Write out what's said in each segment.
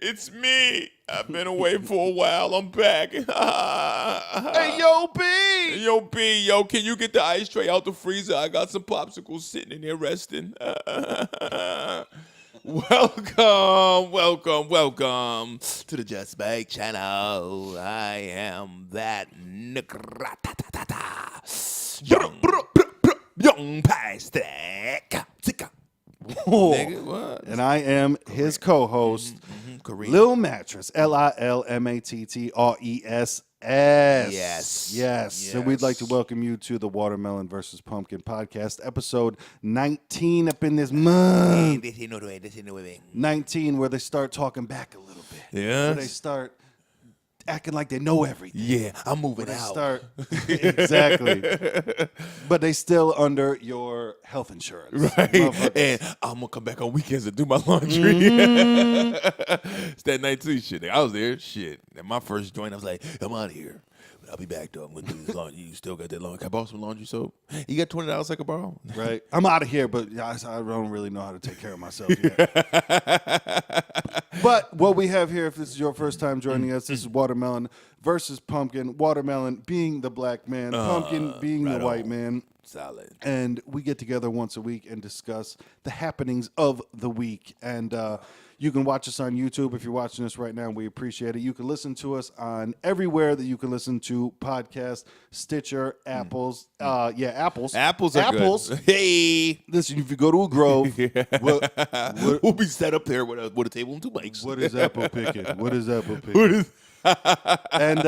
It's me. I've been away for a while. I'm back. Hey, yo, B! Yo, B, yo, can you get the ice tray out the freezer? I got some popsicles sitting in there resting. Welcome to the Just Bake channel. I am that young plastic. Nigga, what? And I am his co-host, Kareem. Lil Mattress, LILMATTRESS. Yes. And we'd like to welcome you to the Watermelon versus Pumpkin podcast, episode 19 up in this month. 19, where they start talking back a little bit. Yeah. Where they start acting like they know everything. Yeah, I'm moving They out. start exactly, but they still under your health insurance, Right, motherfuckers. and I'm gonna come back on weekends and do my laundry. It's that 19 shit. I was there, shit. And my first joint, I was like, I'm out of here. But I'll be back though. I'm gonna do this laundry. You still got that laundry? Can I borrow some laundry soap? You got $20 I can borrow? Right, I'm out of here, but I don't really know how to take care of myself yet. But what we have here, if this is your first time joining us, this is Watermelon versus Pumpkin. Watermelon being the black man, Pumpkin being right the white on. man. Solid. And we get together once a week and discuss the happenings of the week. And you can watch us on YouTube if you're watching us right now. We appreciate it. You can listen to us on everywhere that you can listen to podcasts, Stitcher, Apples. Apples. Apples are Apples. good. Hey. Listen, if you go to a Grove, We'll be set up there with a table and two mics. what is Apple picking? What is Apple picking? What is- And you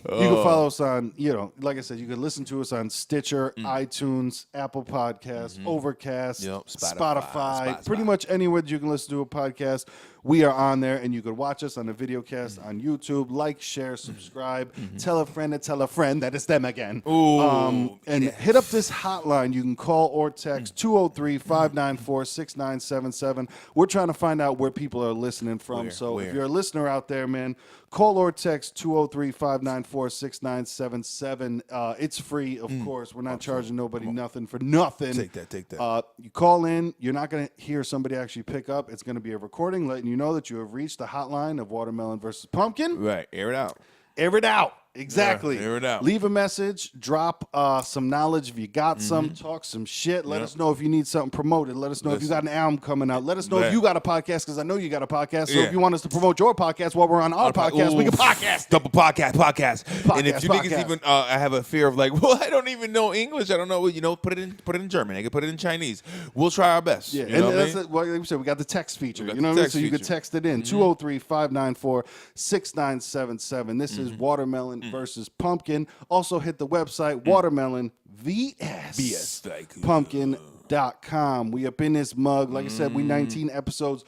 can follow us on, like I said, you can listen to us on Stitcher, iTunes, Apple Podcasts, Overcast, Yep, Spotify, Spotify. pretty much anywhere that you can listen to a podcast. We are on there, and you can watch us on the video cast on YouTube. Like, share, subscribe, tell a friend to tell a friend that it's them again. Ooh, And hit up this hotline. You can call or text 203-594-6977. We're trying to find out where people are listening from. So if Where? you're a listener out there, man, call or text 203-594-6977. It's free, of course. We're not charging nobody nothing for nothing. Take that. You call in. You're not going to hear somebody actually pick up. It's going to be a recording letting you know that you have reached the hotline of Watermelon versus Pumpkin. Right, air it out. Air it out. Exactly. Yeah, air it out. Leave a message. Drop some knowledge if you got some. Talk some shit. Let us know if you need something promoted. Let us know if you got an album coming out. Let us know if you got a podcast, because I know you got a podcast. So if you want us to promote your podcast while we're on our podcast, we can podcast. Double podcast. And if you niggas podcast. even, I have a fear of like, well, I don't even know English. I don't know, put it in German. I can put it in Chinese. We'll try our best. Yeah, You know and what I that's mean? like we said, we got the text feature. We got You know the what I mean? text So you can feature. text it in 203-594-6977. This is Watermelon versus Pumpkin. Also hit the website watermelonvs.pumpkin.com. We up in this mug. Like I said, we 19 episodes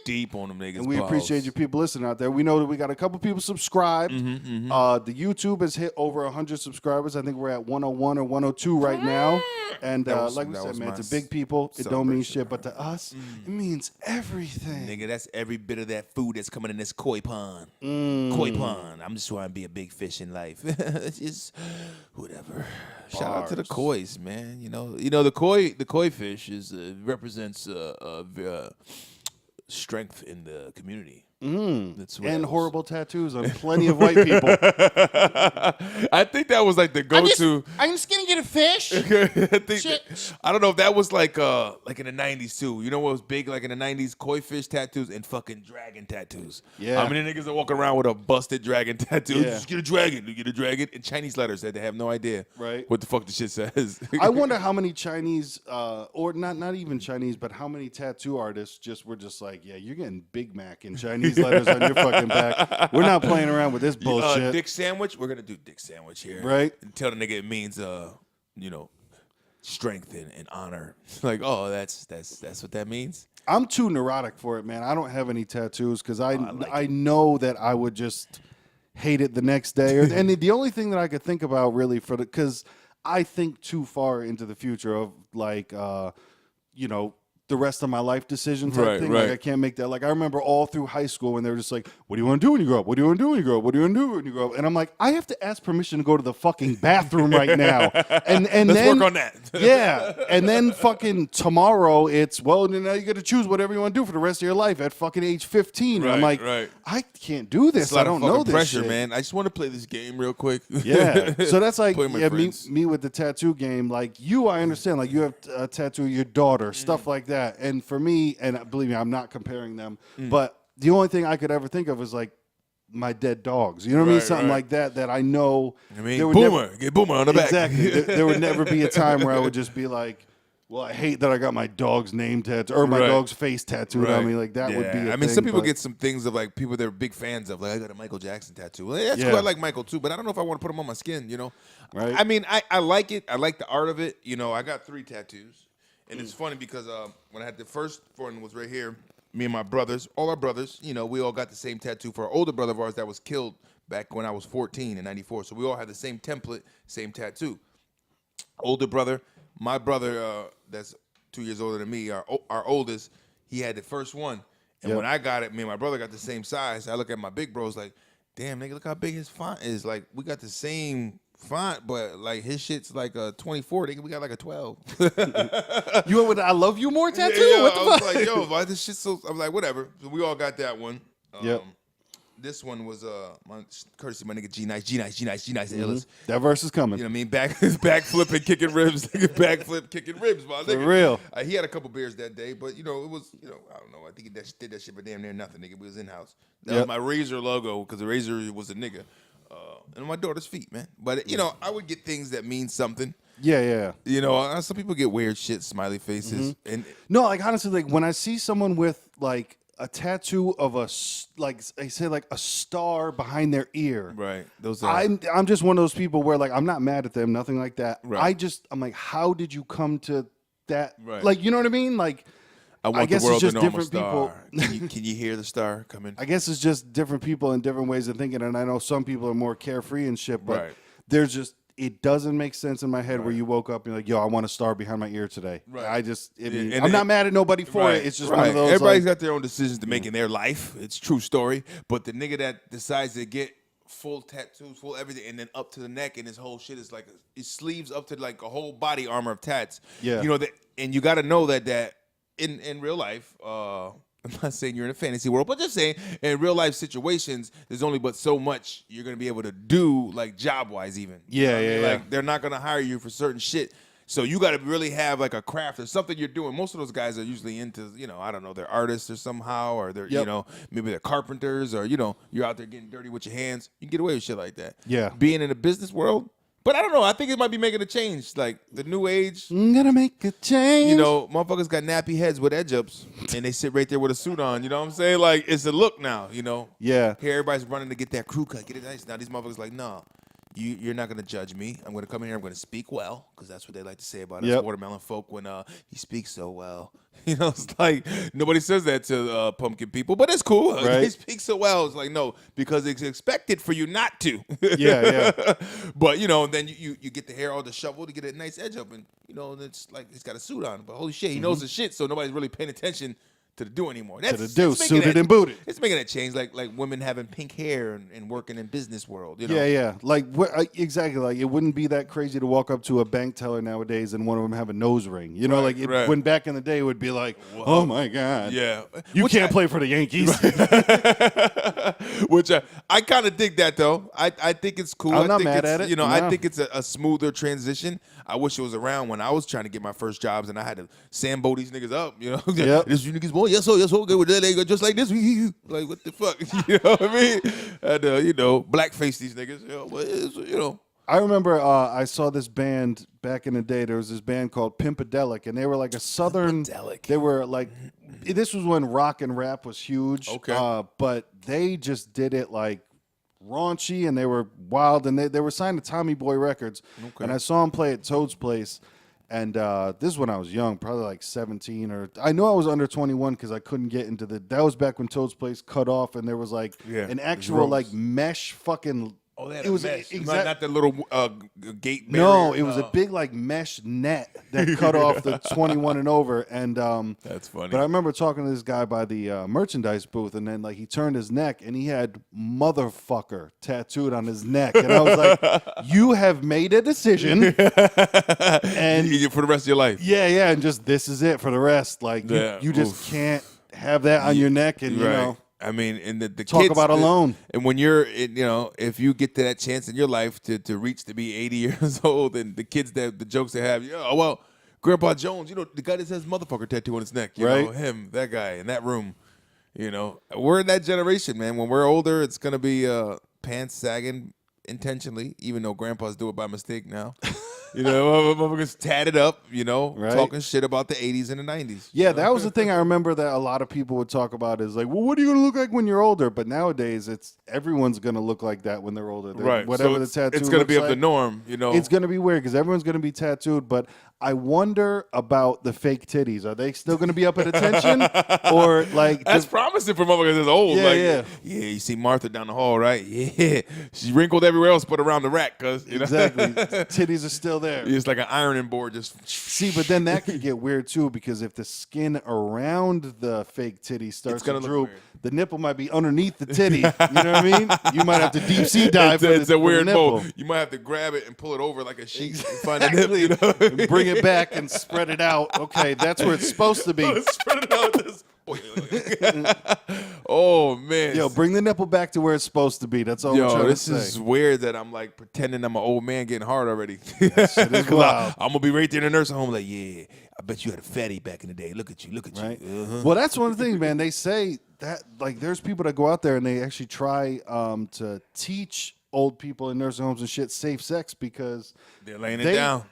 Deep on them niggas. and we balls. appreciate you people listening out there. We know that we got a couple people subscribed. The YouTube has hit over 100 subscribers. I think we're at 101 or 102 right now. And like we said, man, to big people, it don't mean shit. But to us, it means everything. Nigga, that's every bit of that food that's coming in this koi pond. Koi pond. I'm just trying to be a big fish in life. It's just whatever. Shout out to the kois, man. You know the koi fish represents strength in the community. That's what And else. horrible tattoos on plenty of white people. I think that was like the go-to. I'm just gonna get a fish. I think I don't know if that was like in the 90s too. You know what was big like in the 90s? Koi fish tattoos and fucking dragon tattoos. Yeah. How many niggas are walking around with a busted dragon tattoo? Yeah. Just get a dragon. You get a dragon. In Chinese letters that they have no idea Right. what the fuck the shit says. I wonder how many Chinese, or not even Chinese, but how many tattoo artists were just like, yeah, you're getting Big Mac in Chinese letters on your fucking back. We're not playing around with this bullshit. Dick sandwich. We're gonna do dick sandwich here, Right. And tell the nigga it means strength and honor. Like, oh, that's what that means. I'm too neurotic for it, man. I don't have any tattoos because I like know that I would just hate it the next day. And the only thing that I could think about really because I think too far into the future of like, the rest of my life decision type Right, thing. right. Like I can't make that. Like I remember all through high school when they were just like, "What do you want to do when you grow up? What do you want to do when you grow up? What do you want to do when you grow up?" And I'm like, I have to ask permission to go to the fucking bathroom right now. And Let's then work on that. yeah, and then fucking tomorrow it's now you got to choose whatever you want to do for the rest of your life at fucking age 15. And I'm Right, like, right. I can't do this. It's a lot I don't of know fucking this pressure, shit. man. I just want to play this game real quick. Yeah. So that's like Play with my me, friends. me with the tattoo game. Like you, I understand. Like you have a tattoo of your daughter, stuff like that. And for me, and believe me, I'm not comparing them, but the only thing I could ever think of is like my dead dogs. You know what I mean? Right, Something right. like that I know. I mean, there would Boomer. Get Boomer on the back. Exactly. there would never be a time where I would just be like, well, I hate that I got my dog's name tattooed or my Right. dog's face tattooed on Right. me. Like that would be a I mean, thing, some people but- get some things of like people they're big fans of. Like I got a Michael Jackson tattoo. Well, that's Yeah. cool. I like Michael too, but I don't know if I want to put him on my skin. You know, Right. I mean, I like it. I like the art of it. You know, I got 3 tattoos, and it's funny because when I had the first one was right here. Me and my brothers, all our brothers, you know, we all got the same tattoo for our older brother of ours that was killed back when I was 14 in '94. So we all had the same template, same tattoo. Older brother, my brother that's 2 years older than me, our oldest, he had the first one. And Yep. when I got it, me and my brother got the same size. I look at my big bros like, damn, nigga, look how big his font is. Like, we got the same font, but like his shit's like a 24. Nigga, we got like a 12. You went with I love you more tattoo? Yeah, What the I was fuck? like, yo, why this shit so? I'm like, whatever. So we all got that one. Yep. This one was courtesy of my nigga G Nice, the illest. That verse is coming. You know what I mean? Back flipping, kicking ribs, backflip, kicking ribs, my nigga. For real. He had a couple beers that day, but you know it was, you know, I don't know. I think he did that shit for damn near nothing, nigga. We was in house. That Yep. was my Razor logo because the Razor was a nigga, and my daughter's feet, man. But you know, I would get things that mean something. Yeah. You know, some people get weird shit, smiley faces, and No, like honestly, like when I see someone with like a tattoo of like I say like a star behind their ear. right, those are I'm just one of those people where like I'm not mad at them, nothing like that. Right. I'm like, how did you come to that? Right. Like, you know what I mean? Like, I want guess the world it's just to know I'm a different people. star. Can you hear the star coming? I guess it's just different people and different ways of thinking. And I know some people are more carefree and shit, but Right. there's just it doesn't make sense in my head where you woke up and you're like, yo, I want a star behind my ear today. Right. I'm not mad at nobody for it. It's just one of those. Everybody's like, got their own decisions to make in their life. It's a true story. But the nigga that decides to get full tattoos, full everything, and then up to the neck, and his whole shit is like his sleeves up to like a whole body armor of tats. Yeah. You know that, and you got to know that in real life. I'm not saying you're in a fantasy world, but just saying in real life situations, there's only but so much you're gonna be able to do, like job wise, even. You know what I mean? Yeah. Like they're not gonna hire you for certain shit. So you got to really have like a craft or something you're doing. Most of those guys are usually into, you know, I don't know, they're artists or somehow, or they're, you Yep. know, maybe they're carpenters, or, you know, you're out there getting dirty with your hands. You can get away with shit like that. Yeah. Being in the business world. But I don't know. I think it might be making a change. Like the new age, I'm gonna make a change. you know, motherfuckers got nappy heads with edge ups and they sit right there with a suit on. You know what I'm saying? Like it's a look now, you know. Yeah. Here everybody's running to get that crew cut, get it nice. Now these motherfuckers like, no, you're not gonna judge me. I'm gonna come in here. I'm gonna speak well, because that's what they like to say about us Yep. watermelon folk. When he speaks so well, you know, it's like nobody says that to pumpkin people, but it's cool. Right. They speak so well. It's like no, because it's expected for you not to. Yeah. But you know, then you get the hair all disheveled to get a nice edge up, and you know, it's like he's got a suit on. But holy shit, he knows the shit, so nobody's really paying attention to the do anymore. That's the do, that's making suited that- and booted. It's making that change, like women having pink hair and working in business world. You know? Yeah. Like exactly. Like it wouldn't be that crazy to walk up to a bank teller nowadays and one of them have a nose ring. You know, Right, like right. when back in the day it would be like, oh my god, Yeah. you Which can't play for the Yankees. Which I kind of dig that though. I think it's cool. I'm I not think mad it's, at it. You know, I No. think it's a smoother transition. I wish it was around when I was trying to get my first jobs and I had to Sambo these niggas up. You know, Yep. this you niggas boy, yes so good with that. They go just like this. Like what the fuck? You know what I mean? And you know, blackface these niggas. You know, but it's, you know. I remember I saw this band back in the day. There was this band called Pimp A Delic, and they were like a southern. Pimp A Delic. They were like, this was when rock and rap was huge. Okay. But they just did it like raunchy, and they were wild, and they were signed to Tommy Boy Records. Okay. And I saw them play at Toad's Place. And this is when I was young, probably like 17 or I know I was under 21 because I couldn't get into that was back when Toad's Place cut off and there was like Yeah, an there's actual ropes. like mesh fucking Oh, they had It was mesh. exact- Not the little gate barrier. No, it was a big like mesh net that cut off the 21 and over. And That's funny. But I remember talking to this guy by the merchandise booth, and then like he turned his neck and he had motherfucker tattooed on his neck, and I was like, "You have made a decision, and for the rest of your life. yeah, and just this is it for the rest. Like you just can't have that on your neck, and you know." I mean, and the Talk kids, about alone. And when you're, if you get to that chance in your life to reach to be 80 years old, and the kids the jokes they have, oh well, Grandpa Jones, the guy that says motherfucker tattoo on his neck, you know, him, that guy in that room, we're in that generation, man. When we're older, it's gonna be pants sagging intentionally, even though grandpas do it by mistake now. Motherfuckers tatted up, talking shit about the 80s and the 90s. Yeah, that was the thing I remember that a lot of people would talk about is like, well, what are you going to look like when you're older? But nowadays, everyone's going to look like that when they're older. Right. Whatever so the tattoo it's going to be looks of the norm, It's going to be weird because everyone's going to be tattooed. But I wonder about the fake titties. Are they still going to be up at attention? Or like... That's promising for motherfuckers that's old. Yeah. You see Martha down the hall, right? Yeah. She's wrinkled everywhere else but around the rack, cuz. Exactly. Titties are still there. It's like an ironing board just... See, but then that could get weird, too, because if the skin around the fake titty starts to droop, the nipple might be underneath the titty. You know what I mean? You might have to deep sea dive it's a weird nipple. mode. You might have to grab it and pull it over like a sheet and find a nipple. And bring it back and spread it out. Okay, that's where it's supposed to be. Spread it out. Oh, man. Yo, bring the nipple back to where it's supposed to be. That's all I'm trying to say. This is weird that I'm like pretending I'm an old man getting hard already. Wild. I'm going to be right there in the nursing home like, yeah, I bet you had a fatty back in the day. Look at you. Right? Uh-huh. Well, that's one of the things, man. They say that, like, there's people that go out there and they actually try to teach old people in nursing homes and shit safe sex because they're laying it down.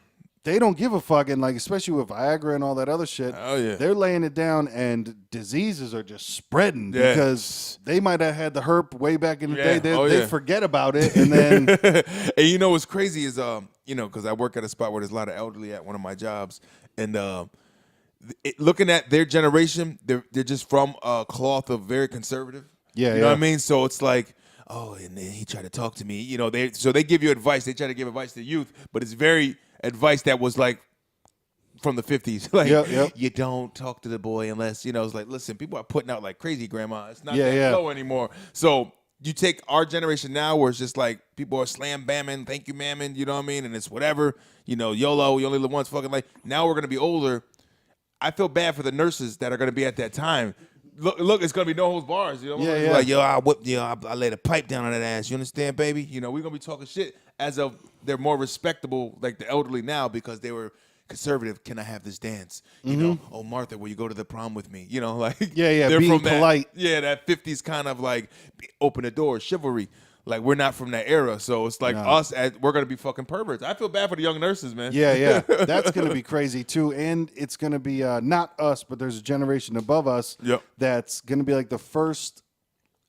They don't give a fuck, and like especially with Viagra and all that other shit. Oh yeah, they're laying it down, and diseases are just spreading because they might have had the herp way back in the day. They forget about it, and then and what's crazy is because I work at a spot where there's a lot of elderly at one of my jobs, and looking at their generation, they're just from a cloth of very conservative. Yeah, you know what I mean. So it's like. Oh, and then he tried to talk to me. They give you advice. They try to give advice to youth, but it's very advice that was like from the 50s. Like, you don't talk to the boy unless, it's like, listen, people are putting out like crazy, grandma. It's not that slow anymore. So you take our generation now where it's just like people are slam bamming, thank you, mamming, you know what I mean? And it's whatever, YOLO, you only live once, fucking like. Now we're going to be older. I feel bad for the nurses that are going to be at that time. Look, it's gonna be no holds bars. Like, yo, I whipped, I laid a pipe down on that ass. You understand, baby? We're gonna be talking shit as of they're more respectable, like the elderly now, because they were conservative. Can I have this dance? Oh, Martha, will you go to the prom with me? They're being from polite. That 50s kind of like open the door chivalry. Like, we're not from that era, so it's like we're going to be fucking perverts. I feel bad for the young nurses, man. Yeah. That's going to be crazy, too. And it's going to be not us, but there's a generation above us that's going to be like the first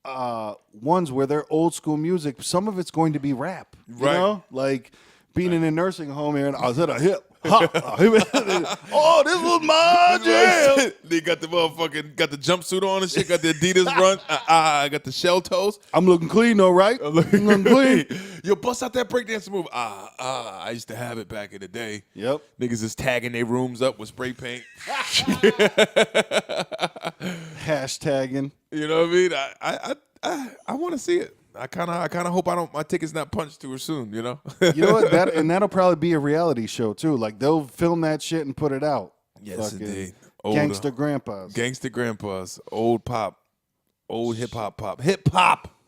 ones where they're old school music. Some of it's going to be rap, you know? Like being in a nursing home here, and I was at a hip. Oh, this was my jam. They got the jumpsuit on and shit. Got the Adidas run. I got the shell toes. I'm looking clean though, right? I'm looking clean. Yo, bust out that breakdance move. I used to have it back in the day. Yep. Niggas is tagging their rooms up with spray paint. Hashtagging. You know what I mean? I want to see it. I kind of hope my ticket's not punched too soon, You know what? That'll probably be a reality show too. Like they'll film that shit and put it out. Yes, indeed. Gangster grandpas. Old pop, old hip hop.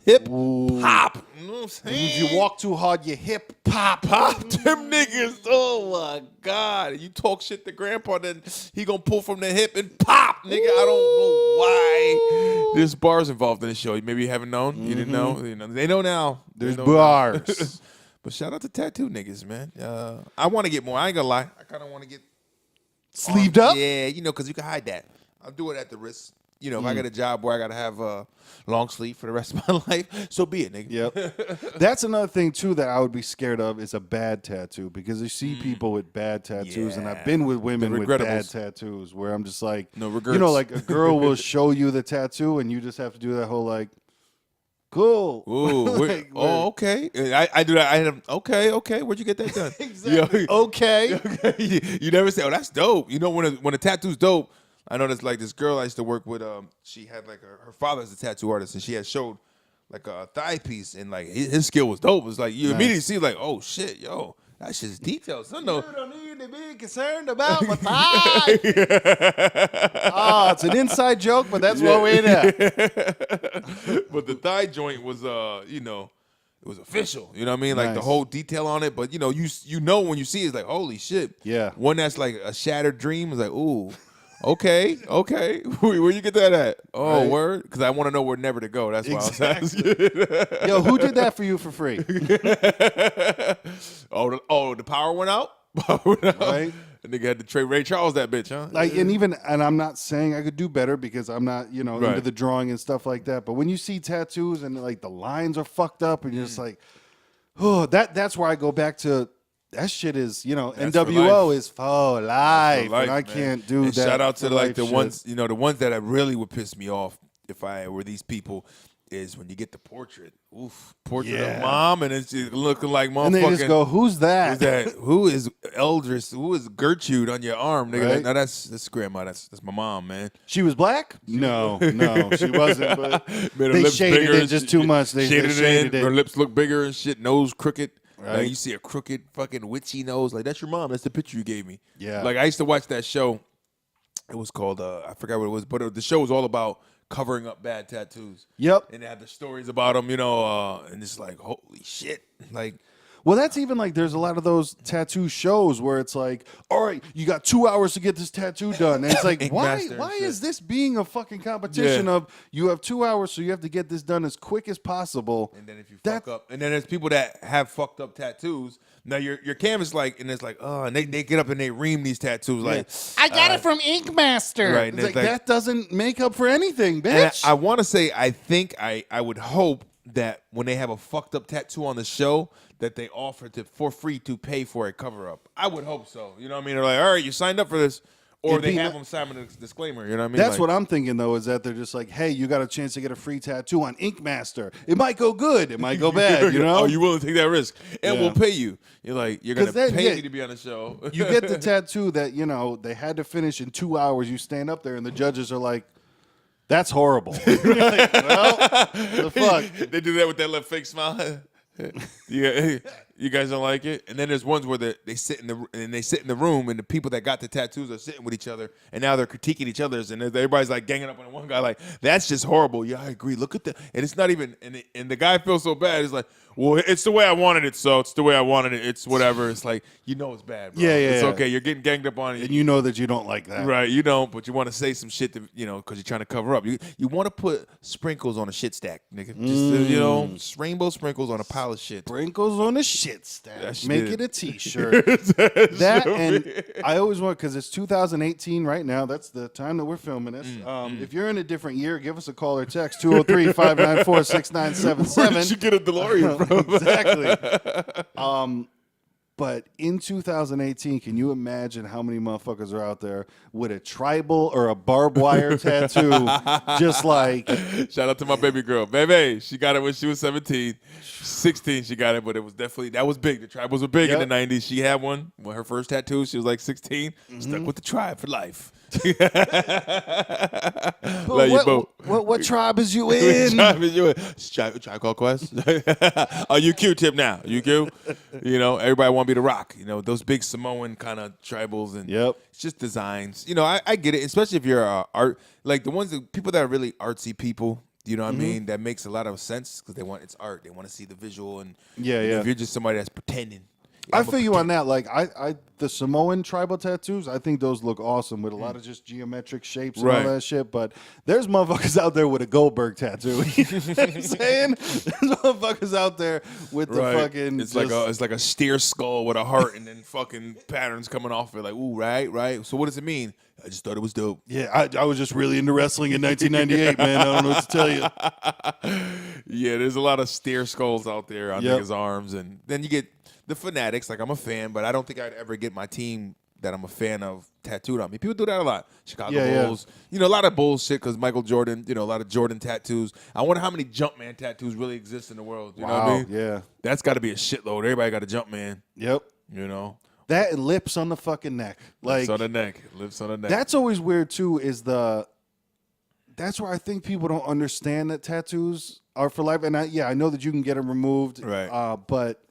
You know what I'm saying? If you walk too hard, you hip pop them niggas. Oh my God! You talk shit to grandpa, then he gonna pull from the hip and pop, nigga. I don't know why. There's bars involved in the show. Maybe you haven't known. You didn't know. They know now. There's bars. But shout out to tattoo niggas, man. I want to get more. I ain't gonna lie. I kind of want to get sleeved up. Yeah, because you can hide that. I'll do it at the wrist. If I got a job where I got to have a long sleeve for the rest of my life, so be it, nigga. Yep. That's another thing, too, that I would be scared of is a bad tattoo because you see people with bad tattoos, and I've been with women with bad tattoos where I'm just like, no regrets. Like a girl will show you the tattoo, and you just have to do that whole like, Cool. Ooh, Like, oh, okay. I do that. I had him. Okay. Where'd you get that done? exactly. You, Okay. you never say, "Oh, that's dope." You know, when a tattoo's dope. I know there's like this girl I used to work with. She had like her father's a tattoo artist, and she had showed like a thigh piece, and like his skill was dope. It's like you immediately see like, oh shit, yo, that shit's detailed. Son, no. You don't need to be concerned about my thigh. Oh, it's an inside joke, but that's what we do. But the thigh joint was, it was official. You know what I mean? Like the Nice. whole detail on it. But you know when you see it, it's like, holy shit. Yeah. One that's like a shattered dream is like, ooh. Okay. Where you get that at? Oh, Right. word? Because I want to know where never to go. That's why Exactly. I was asking. Yo, who did that for you for free? The power went out? Right. And nigga had to trade Ray Charles that bitch, huh? Like, and I'm not saying I could do better because I'm not, into Right. the drawing and stuff like that. But when you see tattoos and like the lines are fucked up and you're just like, oh, that's where I go back to. That shit is, NWO is for life, and I can't do and that. Shout out to for like life the shit. ones, the ones that really would piss me off if I were these people is when you get the portrait. Portrait Yeah. of mom, and it's just looking like motherfucking. And they just go, "Who's that?" Who's that? Who is Eldris? Who is Gertrude on your arm, nigga? Right. No, that's grandma. That's my mom, man. She was black? No, she wasn't. But Made her they lips shaded bigger it and just shit. too much. They shaded shaded it in. it. Her lips look bigger and shit. Nose crooked. Right. Like you see a crooked fucking witchy nose. Like that's your mom. That's the picture you gave me. Yeah. Like I used to watch that show. It was called I forgot what it was, but the show was all about covering up bad tattoos. Yep. And they had the stories about them, and it's like holy shit, like. Well, that's even like there's a lot of those tattoo shows where it's like, all right, you got 2 hours to get this tattoo done. And it's like, Ink why master and shit. is this being a fucking competition of you have 2 hours, so you have to get this done as quick as possible. And then if you fuck up, and then there's people that have fucked up tattoos. Now your canvas and it's like, oh, and they get up and they ream these tattoos like, I got it from Ink Master. right? It's like, that doesn't make up for anything, bitch. And I want to say, I think I would hope that when they have a fucked up tattoo on the show, that they offer for free to pay for a cover up. I would hope so. You know what I mean? They're like, all right, you signed up for this. Or they have them sign a disclaimer. You know what I mean? That's what I'm thinking, though, is that they're just like, hey, you got a chance to get a free tattoo on Ink Master. It might go good. It might go bad, you know? Are you willing to take that risk? And Yeah. we'll pay you. You're like, you're going to 'Cause then, pay yeah, me to be on the show. You get the tattoo that, they had to finish in 2 hours. You stand up there, and the judges are like, that's horrible. You're like, well, the fuck? They do that with that little fake smile. You guys don't like it, and then there's ones where they sit in the room, and the people that got the tattoos are sitting with each other, and now they're critiquing each other's, and everybody's like ganging up on one guy, like that's just horrible. Yeah, I agree. Look at that, and it's not even, and the guy feels so bad. He's like, well, it's the way I wanted it, so it's the way I wanted it. It's whatever. It's like it's bad. Bro. Yeah, It's yeah. okay. You're getting ganged up on it. And you know that you don't like that. Right, you don't, but you want to say some shit to, because you're trying to cover up. You want to put sprinkles on a shit stack, nigga. Just, rainbow sprinkles on a pile of shit. Sprinkles on a shit stack. That Make shit. it a T-shirt. That and I always want, because it's 2018 right now. That's the time that we're filming this. If you're in a different year, give us a call or text 203-594-6977. Where did you get a DeLorean from? Exactly. But in 2018, can you imagine how many motherfuckers are out there with a tribal or a barbed wire tattoo? Just like, Shout out to my baby girl. Baby, she got it when she was 17. 16 she got it, but it was definitely, that was big. The tribals were big in the 90s. She had one. When her first tattoo, she was like 16. Stuck with the tribe for life. what tribe is you in? Tribe is you in? Tribe called Quest. Are you Q-Tip now? You Q? Everybody want to be the Rock. Those big Samoan kind of tribals, and Yep. it's just designs. I get it, especially if you're art, like people that are really artsy people. You know what I mean? That makes a lot of sense because it's art. They want to see the visual, and Yeah. if you're just somebody that's pretending. I feel you on that. Like the Samoan tribal tattoos, I think those look awesome with a lot of just geometric shapes and Right. all that shit. But there's motherfuckers out there with a Goldberg tattoo. You know what I'm saying? There's motherfuckers out there with the fucking. It's like a steer skull with a heart and then fucking patterns coming off it. Like, ooh, right. So what does it mean? I just thought it was dope. Yeah, I was just really into wrestling in 1998, man. I don't know what to tell you. Yeah, there's a lot of steer skulls out there on Yep. niggas' arms, and then you get the fanatics. Like, I'm a fan, but I don't think I'd ever get my team that I'm a fan of tattooed on me. People do that a lot. Chicago Yeah. Bulls. You know, a lot of Bulls-shit because Michael Jordan, you know, a lot of Jordan tattoos. I wonder how many Jumpman tattoos really exist in the world. You know what I mean? Yeah. That's got to be a shitload. Everybody got a Jumpman, Yep. you know? That and lips on the fucking neck. Lips on the neck. Lips on the neck. That's always weird too. That's where I think people don't understand that tattoos are for life. And I know that you can get them removed. Right. But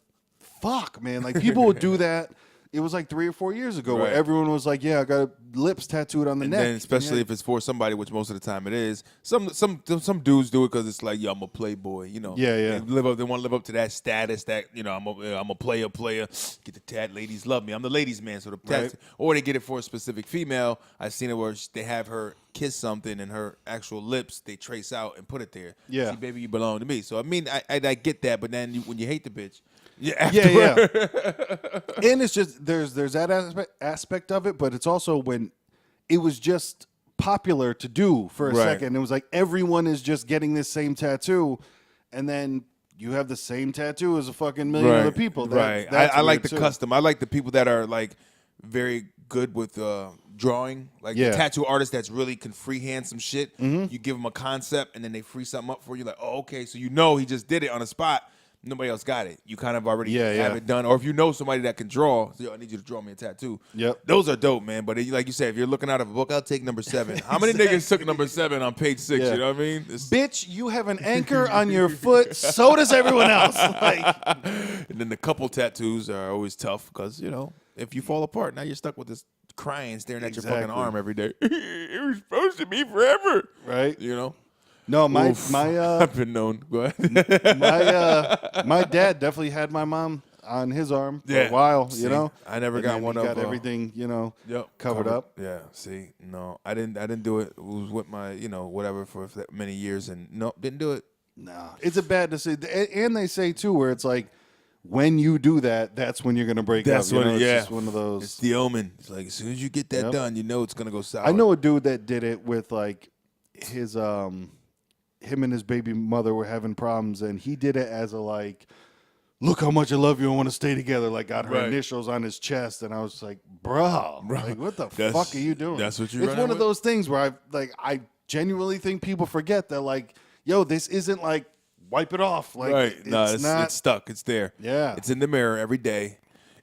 fuck, man, like people would do that. It was like 3 or 4 years ago where everyone was like, "Yeah, I got lips tattooed on the neck." And especially if it's for somebody, which most of the time it is. Some dudes do it because it's like, yo, I'm a playboy, you know. Yeah. They want to live up to that status that, you know, I'm a player. Get the tat. Ladies love me. I'm the ladies' man. So the tat, or they get it for a specific female. I've seen it where they have her kiss something and her actual lips they trace out and put it there. Yeah. See, baby, you belong to me. So I mean, I get that, but then when you hate the bitch. Yeah. And it's just there's that aspect of it, but it's also when it was just popular to do for a second. It was like everyone is just getting this same tattoo, and then you have the same tattoo as a fucking million other people. I like the custom. I like the people that are like very good with drawing, like the tattoo artist that's really can freehand some shit. You give them a concept, and then they free something up for you. Like, oh, okay, so you know he just did it on the spot. Nobody else got it. You kind of already have it done. Or if you know somebody that can draw, so, yo, I need you to draw me a tattoo. Yep. Those are dope, man. But like you said, if you're looking out of a book, I'll take number 7. How many niggas took number 7 on page 6? You know what I mean? Bitch, you have an anchor on your foot. So does everyone else. Like, and then the couple tattoos are always tough because, you know, if you fall apart, now you're stuck with this crying, staring at your fucking arm every day. It was supposed to be forever. Right. You know? No, my I've been known. Go ahead. my dad definitely had my mom on his arm for a while. See, you know, I never got one got of everything. You know, covered up. Yeah. See, no, I didn't do it. It was with my, you know, whatever for that many years, and no, didn't do it. No, it's a bad decision. And they say too, where it's like, when you do that, that's when you're gonna break up. That's when, it's just one of those. It's the omen. It's like as soon as you get that done, you know it's gonna go sour. I know a dude that did it with like his him and his baby mother were having problems, and he did it as a like, look how much I love you, I want to stay together. Like got her initials on his chest, and I was like, bro, like what the fuck are you doing? That's what you're. It's one of those things where I genuinely think people forget that like, yo, this isn't like wipe it off. Like, it's stuck. It's there. Yeah, it's in the mirror every day,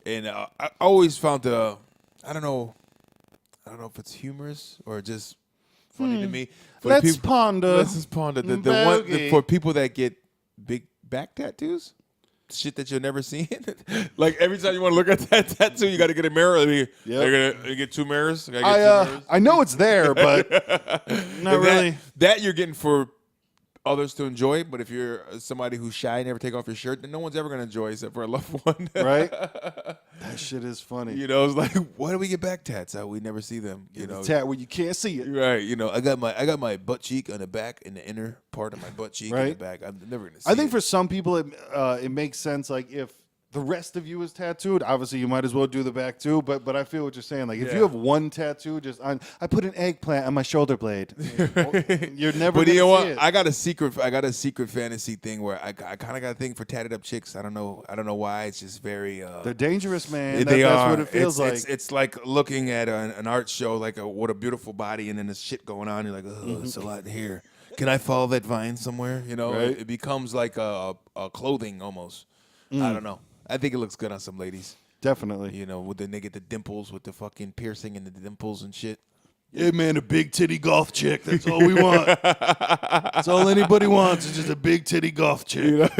and I always found I don't know if it's humorous or just funny to me. Let's ponder. Let's just ponder the one for people that get big back tattoos. Shit that you'll never see. Like every time you want to look at that tattoo, you got to get a mirror. You get 2 mirrors. I know it's there, but not really. That you're getting for others to enjoy, but if you're somebody who's shy, never take off your shirt, then no one's ever gonna enjoy except for a loved one. Right? That shit is funny. You know, it's like, why do we get back tats? How we never see them? You know, tat where you can't see it. Right. You know, I got my butt cheek on the back, in the inner part of my butt cheek in the back. I'm never gonna see it. I think for some people it makes sense. Like if the rest of you is tattooed, obviously you might as well do the back too. But I feel what you're saying. Like if you have one tattoo, I put an eggplant on my shoulder blade. You're never. But you know what? It. I got a secret fantasy thing where I kind of got a thing for tatted up chicks. I don't know why. It's just very. They're dangerous, man. They that's are. what it feels like. It's like looking at an art show, like what a beautiful body, and then this shit going on. You're like, oh, it's a lot here. Can I follow that vine somewhere? You know, it becomes like a clothing almost. I don't know. I think it looks good on some ladies. Definitely. You know, they get the dimples with the fucking piercing and the dimples and shit. Yeah, man, a big titty golf chick. That's all we want. That's all anybody wants is just a big titty golf chick.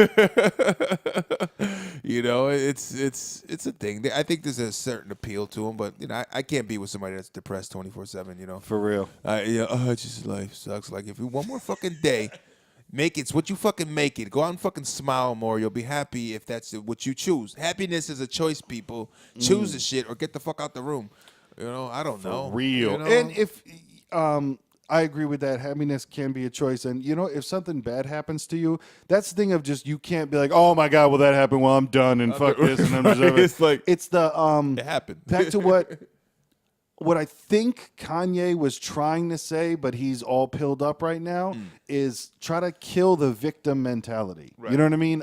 You know, it's a thing. I think there's a certain appeal to them, but you know, I can't be with somebody that's depressed 24/7. You know, for real. Just life sucks. Like if you one more fucking day. Make it. It's what you fucking make it. Go out and fucking smile more. You'll be happy if that's what you choose. Happiness is a choice, people. Choose the shit or get the fuck out the room. You know, I don't know. For real. You know? And if I agree with that, happiness can be a choice. And you know, if something bad happens to you, that's the thing of just you can't be like, oh my God, well that happened. Well, I'm done and fuck this and I'm deserving. It's like it's the it happened. Back to what I think Kanye was trying to say, but he's all pilled up right now, is try to kill the victim mentality. Right. You know what I mean?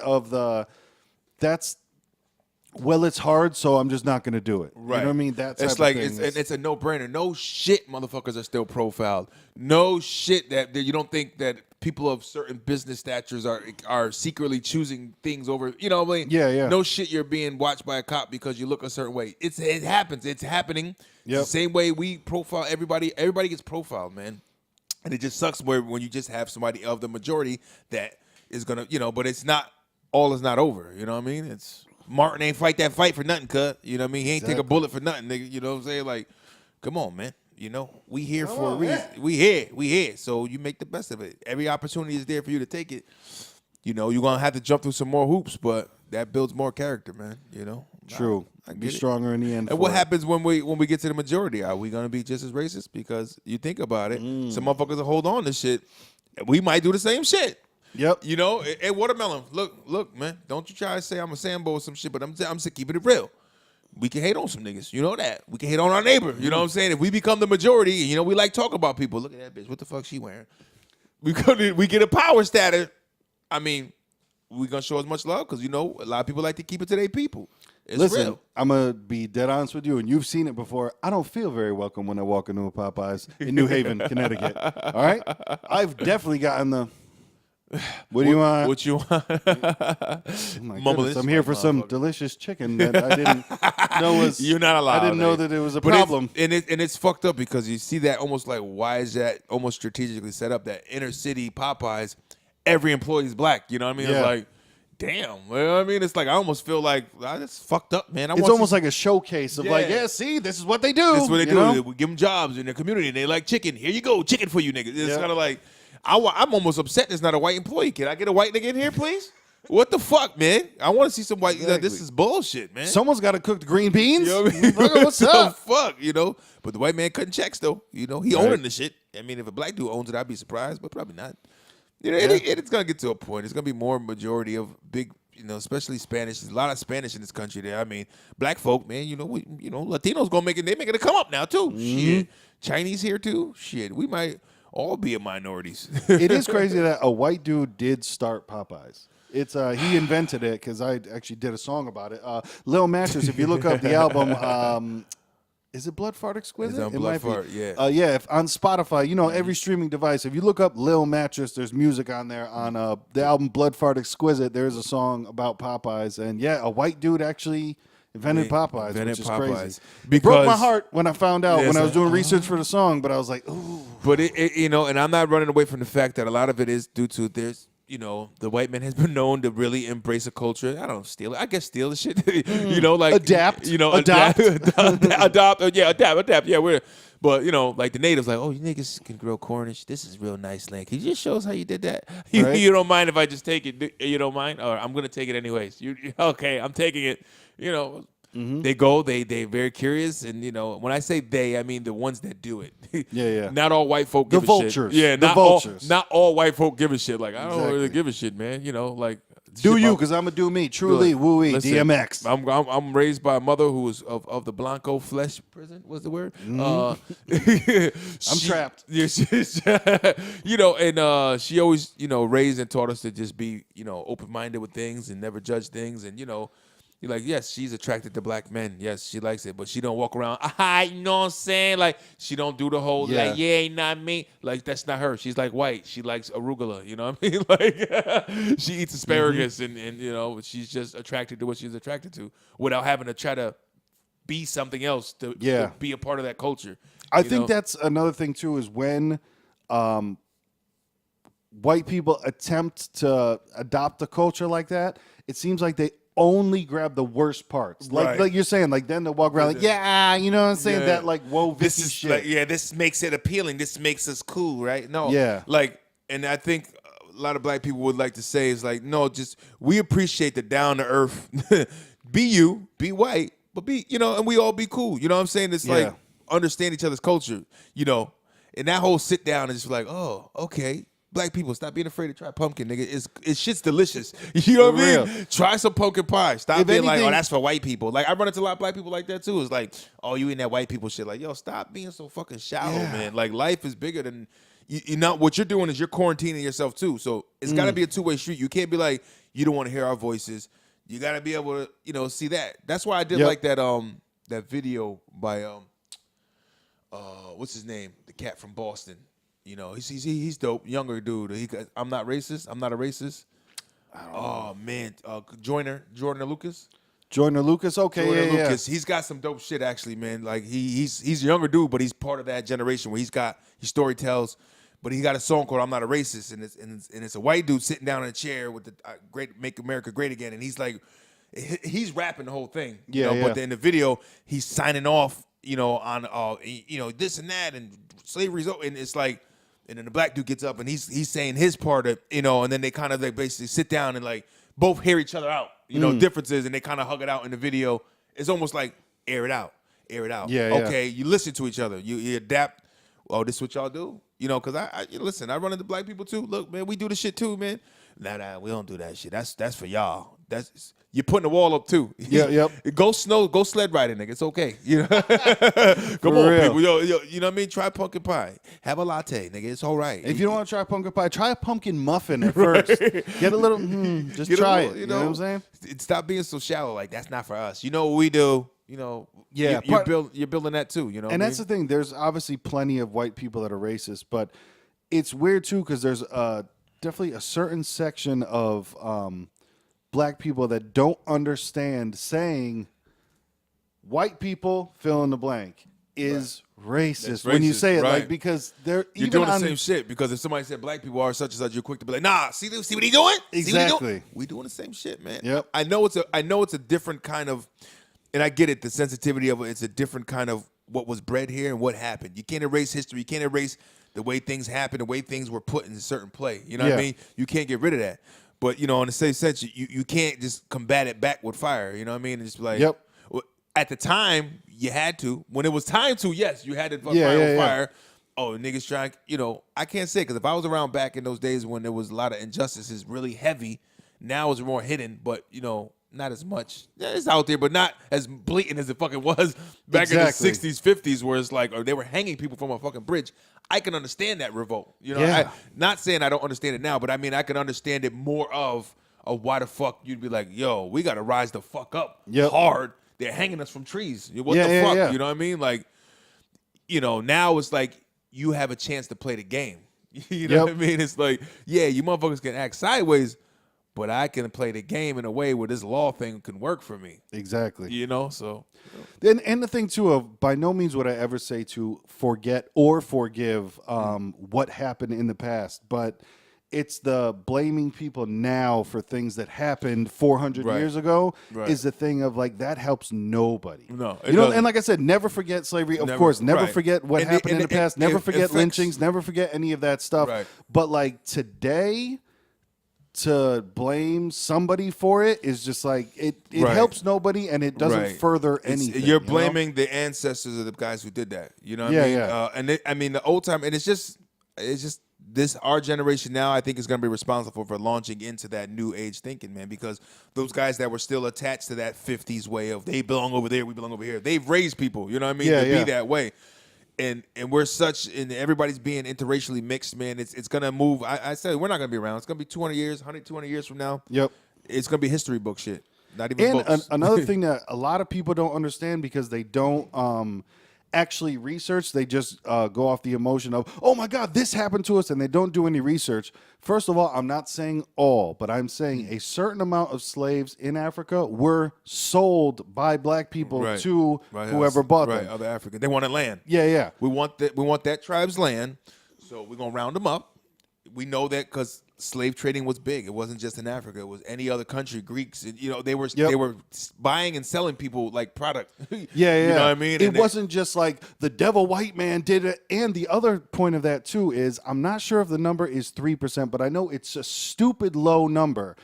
well, it's hard, so I'm just not going to do it. Right. You know what I mean? That's it's like it's a no-brainer. No shit, motherfuckers are still profiled. No shit that you don't think that people of certain business statures are secretly choosing things over. You know what I mean? Yeah. No shit, you're being watched by a cop because you look a certain way. It happens. It's happening. Yep. It's the same way we profile everybody. Everybody gets profiled, man. And it just sucks when you just have somebody of the majority that is gonna, but it's not. All is not over. You know what I mean? It's. Martin ain't fight that fight for nothing, cut. You know what I mean? He ain't take a bullet for nothing, nigga. You know what I'm saying? Like, come on, man. We here for a reason. We here. So you make the best of it. Every opportunity is there for you to take it. You're gonna have to jump through some more hoops, but that builds more character, man. True. I Be get it. stronger in the end. And what happens when we get to the majority? Are we gonna be just as racist? Because you think about it, some motherfuckers will hold on to shit. And we might do the same shit. Yep. Hey, Watermelon, look, man. Don't you try to say I'm a Sambo or some shit, but I'm just keeping it real. We can hate on some niggas. You know that. We can hate on our neighbor. You know what I'm saying? If we become the majority, we like talk about people. Look at that bitch. What the fuck she wearing? We get a power status. I mean, we gonna show as much love because a lot of people like to keep it to their people. Listen, real. I'm gonna be dead honest with you, and you've seen it before. I don't feel very welcome when I walk into a Popeyes in New Haven, Connecticut. All right, I've definitely gotten the. What do you want? What you want? Oh my goodness, I'm here for some delicious chicken that I didn't know was. You're not allowed. I didn't know that it was a problem. It's fucked up because you see that almost like why is that almost strategically set up that inner city Popeyes, every employee is black. You know what I mean? Yeah. It's like, damn. You know what I mean? It's like I almost feel like that's fucked up, man. It's almost like a showcase of see, this is what they do. This is what they do. know? We give them jobs in their community and they like chicken. Here you go, chicken for you niggas. It's kind of like. I'm almost upset there's not a white employee. Can I get a white nigga in here, please? What the fuck, man? I want to see some white. Exactly. This is bullshit, man. Someone's got to cook the green beans. You know what I mean? What's up? Fuck, But the white man cutting checks, though. He owning the shit. I mean, if a black dude owns it, I'd be surprised, but probably not. It's going to get to a point. It's going to be more majority of big, especially Spanish. There's a lot of Spanish in this country there. I mean, black folk, man, Latinos going to make it. They making it come up now, too. Shit. Chinese here, too. Shit. We might all be a minorities. It is crazy that a white dude did start Popeyes. It's he invented it because I actually did a song about it. Lil Mattress, if you look up the album, is it Blood Fart Exquisite? It's on it Blood might Fart, be. yeah. Yeah, if on Spotify, every streaming device, if you look up Lil Mattress, there's music on there. On the album Blood Fart Exquisite, there's a song about Popeyes. And yeah, a white dude actually invented Popeyes, which is crazy. It broke my heart when I found out when I was doing research for the song, but I was like, ooh. But and I'm not running away from the fact that a lot of it is due to the white man has been known to really embrace a culture. I don't steal it. I guess steal the shit. Like adapt. Adopt. Adapt. Yeah, but like the natives, like, oh, you niggas can grow Cornish. This is real nice land. Can you just show us how you did that? Right. You don't mind if I just take it? You don't mind? Or I'm gonna take it anyways. Okay? I'm taking it. They go. They very curious, and when I say they, I mean the ones that do it. Yeah. Not all white folk give The a vultures. shit. Yeah, The not vultures. not all white folk give a shit. Like I don't Exactly. really give a shit, man. Like Do shit you, my- because I'm going to do me. Truly, woo-wee, Listen, DMX. I'm raised by a mother who was of the Blanco flesh prison. What's the word? I'm trapped. Yeah, and she always raised and taught us to just be open minded with things and never judge things, and you're like, yes, she's attracted to black men. Yes, she likes it, but she don't walk around, you know what I'm saying? Like, she don't do the whole, not me. Like, that's not her. She's like white. She likes arugula, you know what I mean? Like, she eats asparagus, and she's just attracted to what she's attracted to without having to try to be something else to be a part of that culture. I think that's another thing, too, is when white people attempt to adopt a culture like that, it seems like they only grab the worst parts. Like you're saying, like then they'll walk around like, you know what I'm saying? Yeah. That like, whoa, This is shit. like, this makes it appealing. This makes us cool, right? No. Yeah. Like, and I think a lot of black people would like to say is like, no, just we appreciate the down to earth. Be you, be white, but be, and we all be cool. You know what I'm saying? It's like understand each other's culture, and that whole sit down is just like, oh, okay. Black people, stop being afraid to try pumpkin, nigga. It's shit's delicious. You know what I mean? Try some pumpkin pie. Stop being like, oh, that's for white people. Like, I run into a lot of black people like that, too. It's like, oh, you in that white people shit. Like, yo, stop being so fucking shallow, man. Like, life is bigger than, what you're doing is you're quarantining yourself, too. So, it's got to be a two-way street. You can't be like, you don't want to hear our voices. you got to be able to, see that. That's why I did Yep. like that video by what's his name? The cat from Boston. He's dope. Younger dude. I'm not racist. I'm not a racist. Oh man, Jordan Lucas. Jordan Lucas, okay, Jordan yeah, Lucas. He's got some dope shit actually, man. Like he's a younger dude, but he's part of that generation where he story tells. But he got a song called "I'm Not a Racist," and it's a white dude sitting down in a chair with the "Great Make America Great Again," and he's like, he's rapping the whole thing. But in the video, he's signing off, on this and that, and slavery's over, and it's like. And then the black dude gets up and he's saying his part of, and then they kind of like basically sit down and like both hear each other out, differences, and they kind of hug it out in the video. It's almost like air it out. Yeah, okay, you listen to each other. You adapt. Oh, this is what y'all do? Because I listen, I run into black people too. Look, man, we do this shit too, man. Nah, we don't do that shit. That's for y'all. You're putting the wall up too. Yep. Go sled riding, nigga. It's okay. Come on, real. people. Yo, you know what I mean? Try pumpkin pie. Have a latte, nigga. It's all right. If you don't want to try pumpkin pie, try a pumpkin muffin at first. Get a little, just try it. You know what I'm saying? Stop being so shallow. Like, that's not for us. You know what we do? Yeah, you're building that too. And that's the thing. There's obviously plenty of white people that are racist, but it's weird too because there's definitely a certain section of black people that don't understand saying white people fill in the blank is racist when you say it, right. like, because they're You're even doing the on same shit. Because if somebody said black people are such and such, you're quick to be like, nah. See what he doing? Exactly. See what he doing? We doing the same shit, man. Yep. I know it's a different kind of, and I get it. The sensitivity of it. It's a different kind of what was bred here and what happened. You can't erase history. You can't erase the way things happened, the way things were put in a certain play. You know what I mean? You can't get rid of that. But, in the same sense, you can't just combat it back with fire. You know what I mean? And just be like, Yep. At the time, you had to. When it was time to, yes, you had to fuck fire with fire. Oh, niggas trying, I can't say, because if I was around back in those days when there was a lot of injustices really heavy, now it's more hidden, but, not as much. Yeah, it's out there, but not as blatant as it fucking was back in the 60s, 50s, where it's like, or they were hanging people from a fucking bridge. I can understand that revolt. Not saying I don't understand it now, but I mean, I can understand it more of why the fuck you'd be like, yo, we got to rise the fuck up hard. They're hanging us from trees. What the fuck? Yeah. You know what I mean? Like, now it's like you have a chance to play the game. You know what I mean? It's like, yeah, you motherfuckers can act sideways, but I can play the game in a way where this law thing can work for me. Exactly. So. And the thing too of by no means would I ever say to forget or forgive what happened in the past, but it's the blaming people now for things that happened 400 years ago is the thing of like that helps nobody. No, and like I said, never forget slavery. Of course, never forget what happened in the past. Never forget lynchings. Never forget any of that stuff. Right. But like today, to blame somebody for it is just like it helps nobody and it doesn't further anything. You're blaming the ancestors of the guys who did that. You know what I mean? And the old time, and it's just this our generation now, I think, is going to be responsible for launching into that new age thinking, man, because those guys that were still attached to that 50s way of they belong over there, we belong over here. They've raised people, you know what I mean, to be that way. And we're and everybody's being interracially mixed, man. It's going to move. I said we're not going to be around. It's going to be 200 years, 200 years from now. Yep. It's going to be history book shit. Not even books. And another thing that a lot of people don't understand because they don't actually research, they just go off the emotion of, oh my God, this happened to us, and they don't do any research. First of all, I'm not saying all, but I'm saying a certain amount of slaves in Africa were sold by black people to whoever bought them. Other Africans. They wanted land. Yeah. We want that tribe's land, so we're going to round them up. We know that because slave trading was big. It wasn't just in Africa. It was any other country. Greeks, they were buying and selling people like product. Yeah. You know what I mean? It wasn't just like the devil white man did it. And the other point of that too is I'm not sure if the number is 3%, but I know it's a stupid low number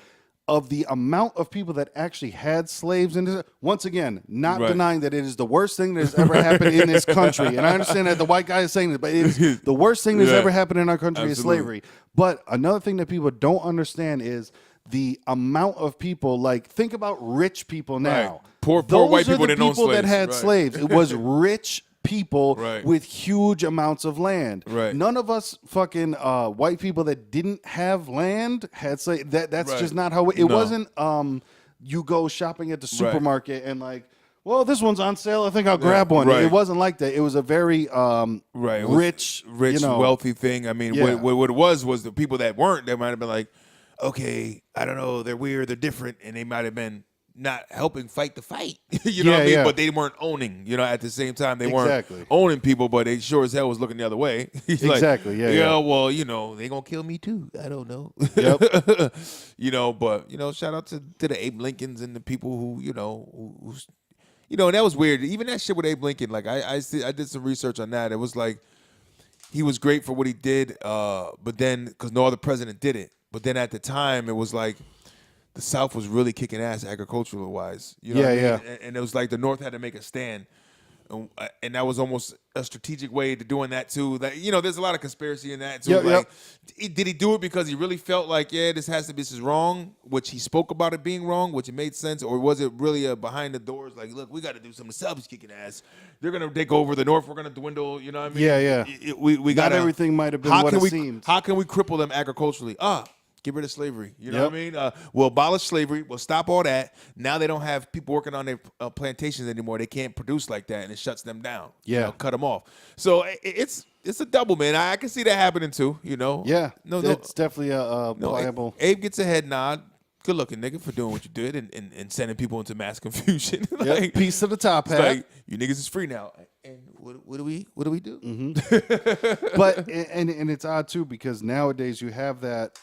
of the amount of people that actually had slaves in this. Once again, not denying that it is the worst thing that has ever happened in this country. And I understand that the white guy is saying it, but it's the worst thing that's ever happened in our country is slavery. But another thing that people don't understand is the amount of people, like, think about rich people now. Poor white people that own slaves. That had slaves. It was rich people with huge amounts of land. None of us fucking white people that didn't have land had slaves. That's just not how it wasn't you go shopping at the supermarket and like, well, this one's on sale. I think I'll grab one. Right. It wasn't like that. It was a very rich, wealthy thing. I mean, what it was the people that weren't, they might have been like, okay, I don't know, they're weird, they're different, and they might have been not helping fight the fight. You know what I mean? But they weren't owning, at the same time. They weren't owning people, but they sure as hell was looking the other way. Exactly, like, yeah. Well, they going to kill me too. I don't know. Yep. But, shout out to the Abe Lincolns and the people who, and that was weird. Even that shit with Abe Lincoln, like I did some research on that. It was like he was great for what he did, but then because no other president did it. But then at the time, it was like the South was really kicking ass agricultural wise. You know what I mean? And it was like the North had to make a stand. And that was almost a strategic way to doing that too. That there's a lot of conspiracy in that too. Did he do it because he really felt like, this is wrong, which he spoke about it being wrong, which it made sense, or was it really a behind the doors? Like, look, we got to do something. The South is kicking ass. They're gonna take over the North. We're gonna dwindle. You know what I mean? Yeah. We got everything might have been what it seemed. How can we cripple them agriculturally? Get rid of slavery. You know what I mean? We'll abolish slavery. We'll stop all that. Now they don't have people working on their plantations anymore. They can't produce like that, and it shuts them down. Yeah. Cut them off. So it's a double, man. I can see that happening too. Yeah. No, it's definitely a pliable. Abe gets a head nod. Good looking nigga for doing what you did and sending people into mass confusion. Piece of the top hat. Like, you niggas is free now. And what do we do? Mm-hmm. But and it's odd too because nowadays you have that.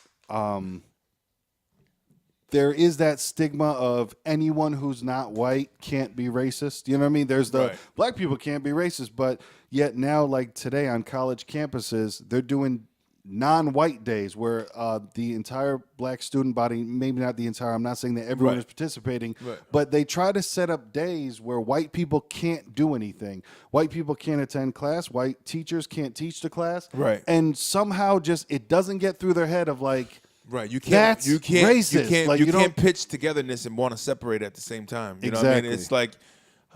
There is that stigma of anyone who's not white can't be racist. You know what I mean? There's the black people can't be racist, but yet now, like today on college campuses, they're doing non-white days where the entire black student body, maybe not the entire, I'm not saying that everyone is participating, but they try to set up days where white people can't do anything. White people can't attend class. White teachers can't teach the class. Right. And somehow just it doesn't get through their head of like, you can't. That's you can't. racist. You can't pitch togetherness and want to separate at the same time. You know what I mean? It's like,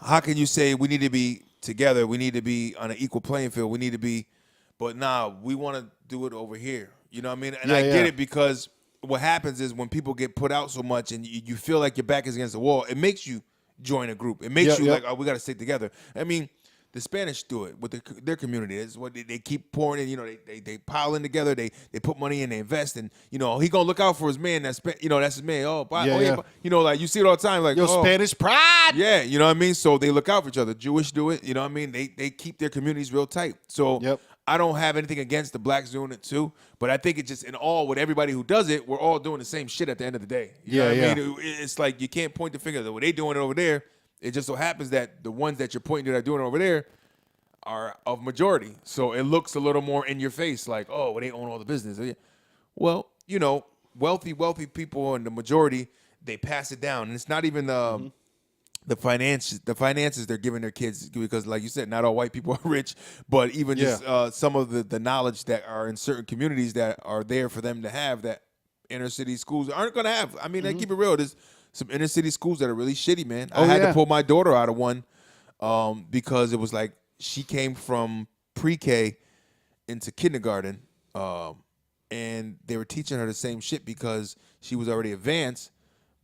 how can you say we need to be together? We need to be on an equal playing field. We need to be, but we want to do it over here. You know what I mean? And I get it because what happens is when people get put out so much and you feel like your back is against the wall, it makes you join a group. It makes you like, oh, we got to stick together. I mean, the Spanish do it with their community. It's what they keep pouring in. They pile in together. They put money in. They invest, and he gonna look out for his man. That's his man. Like you see it all the time. Like Spanish pride. Yeah, you know what I mean. So they look out for each other. Jewish do it. You know what I mean. They keep their communities real tight. So I don't have anything against the blacks doing it too, but I think it just in all with everybody who does it, we're all doing the same shit at the end of the day. You know what I mean? It's like you can't point the finger that they doing it over there. It just so happens that the ones that you're pointing that are doing it over there are of majority. So it looks a little more in your face like, oh, well, they own all the business. Well, wealthy people and the majority, they pass it down. And it's not even the finances they're giving their kids because, like you said, not all white people are rich, but even just some of the knowledge that are in certain communities that are there for them to have that inner city schools aren't going to have. I mean, they keep it real. There's some inner city schools that are really shitty, man. I had to pull my daughter out of one because it was like she came from pre-K into kindergarten, and they were teaching her the same shit because she was already advanced,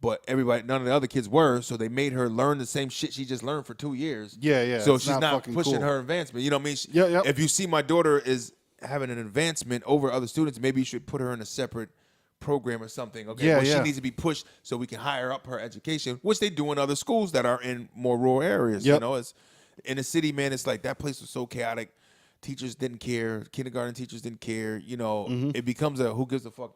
but none of the other kids were, so they made her learn the same shit she just learned for 2 years. Yeah. So she's not pushing her advancement. You know what I mean? If you see my daughter is having an advancement over other students, maybe you should put her in a separate program or something. Okay, she needs to be pushed so we can hire up her education, which they do in other schools that are in more rural areas. It's in the city, man. It's like that place was so chaotic. Teachers didn't care. Kindergarten teachers didn't care. It becomes a who gives a fuck.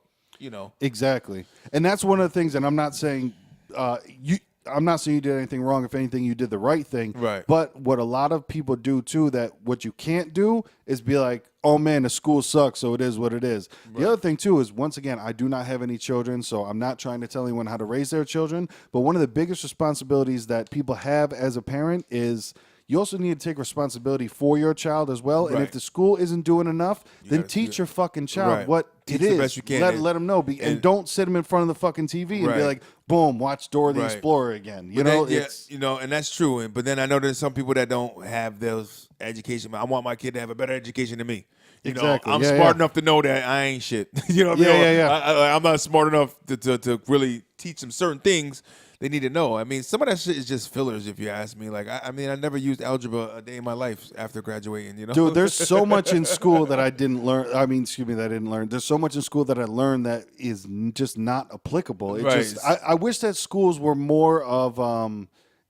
Exactly, and that's one of the things. And I'm not saying I'm not saying you did anything wrong. If anything, you did the right thing. Right. But what a lot of people do too, that what you can't do is be like, oh man, the school sucks, so it is what it is. Right. The other thing too is, once again, I do not have any children, so I'm not trying to tell anyone how to raise their children. But one of the biggest responsibilities that people have as a parent is you also need to take responsibility for your child as well. Right. And if the school isn't doing enough, then teach your fucking child what it is. The best you can. Let them know. And don't sit them in front of the fucking TV and be like, boom, watch Dora the Explorer again. And that's true. But then I know there's some people that don't have those education. I want my kid to have a better education than me. I'm smart enough to know that I ain't shit. You know what I mean? I'm not smart enough to really teach them certain things they need to know. I mean, some of that shit is just fillers, if you ask me. Like, I mean, I never used algebra a day in my life after graduating. You know, Dude, there's so much in school that I didn't learn. I mean, excuse me, that I didn't learn. There's so much in school that I learned that is just not applicable. It Right. just, I wish that schools were more of,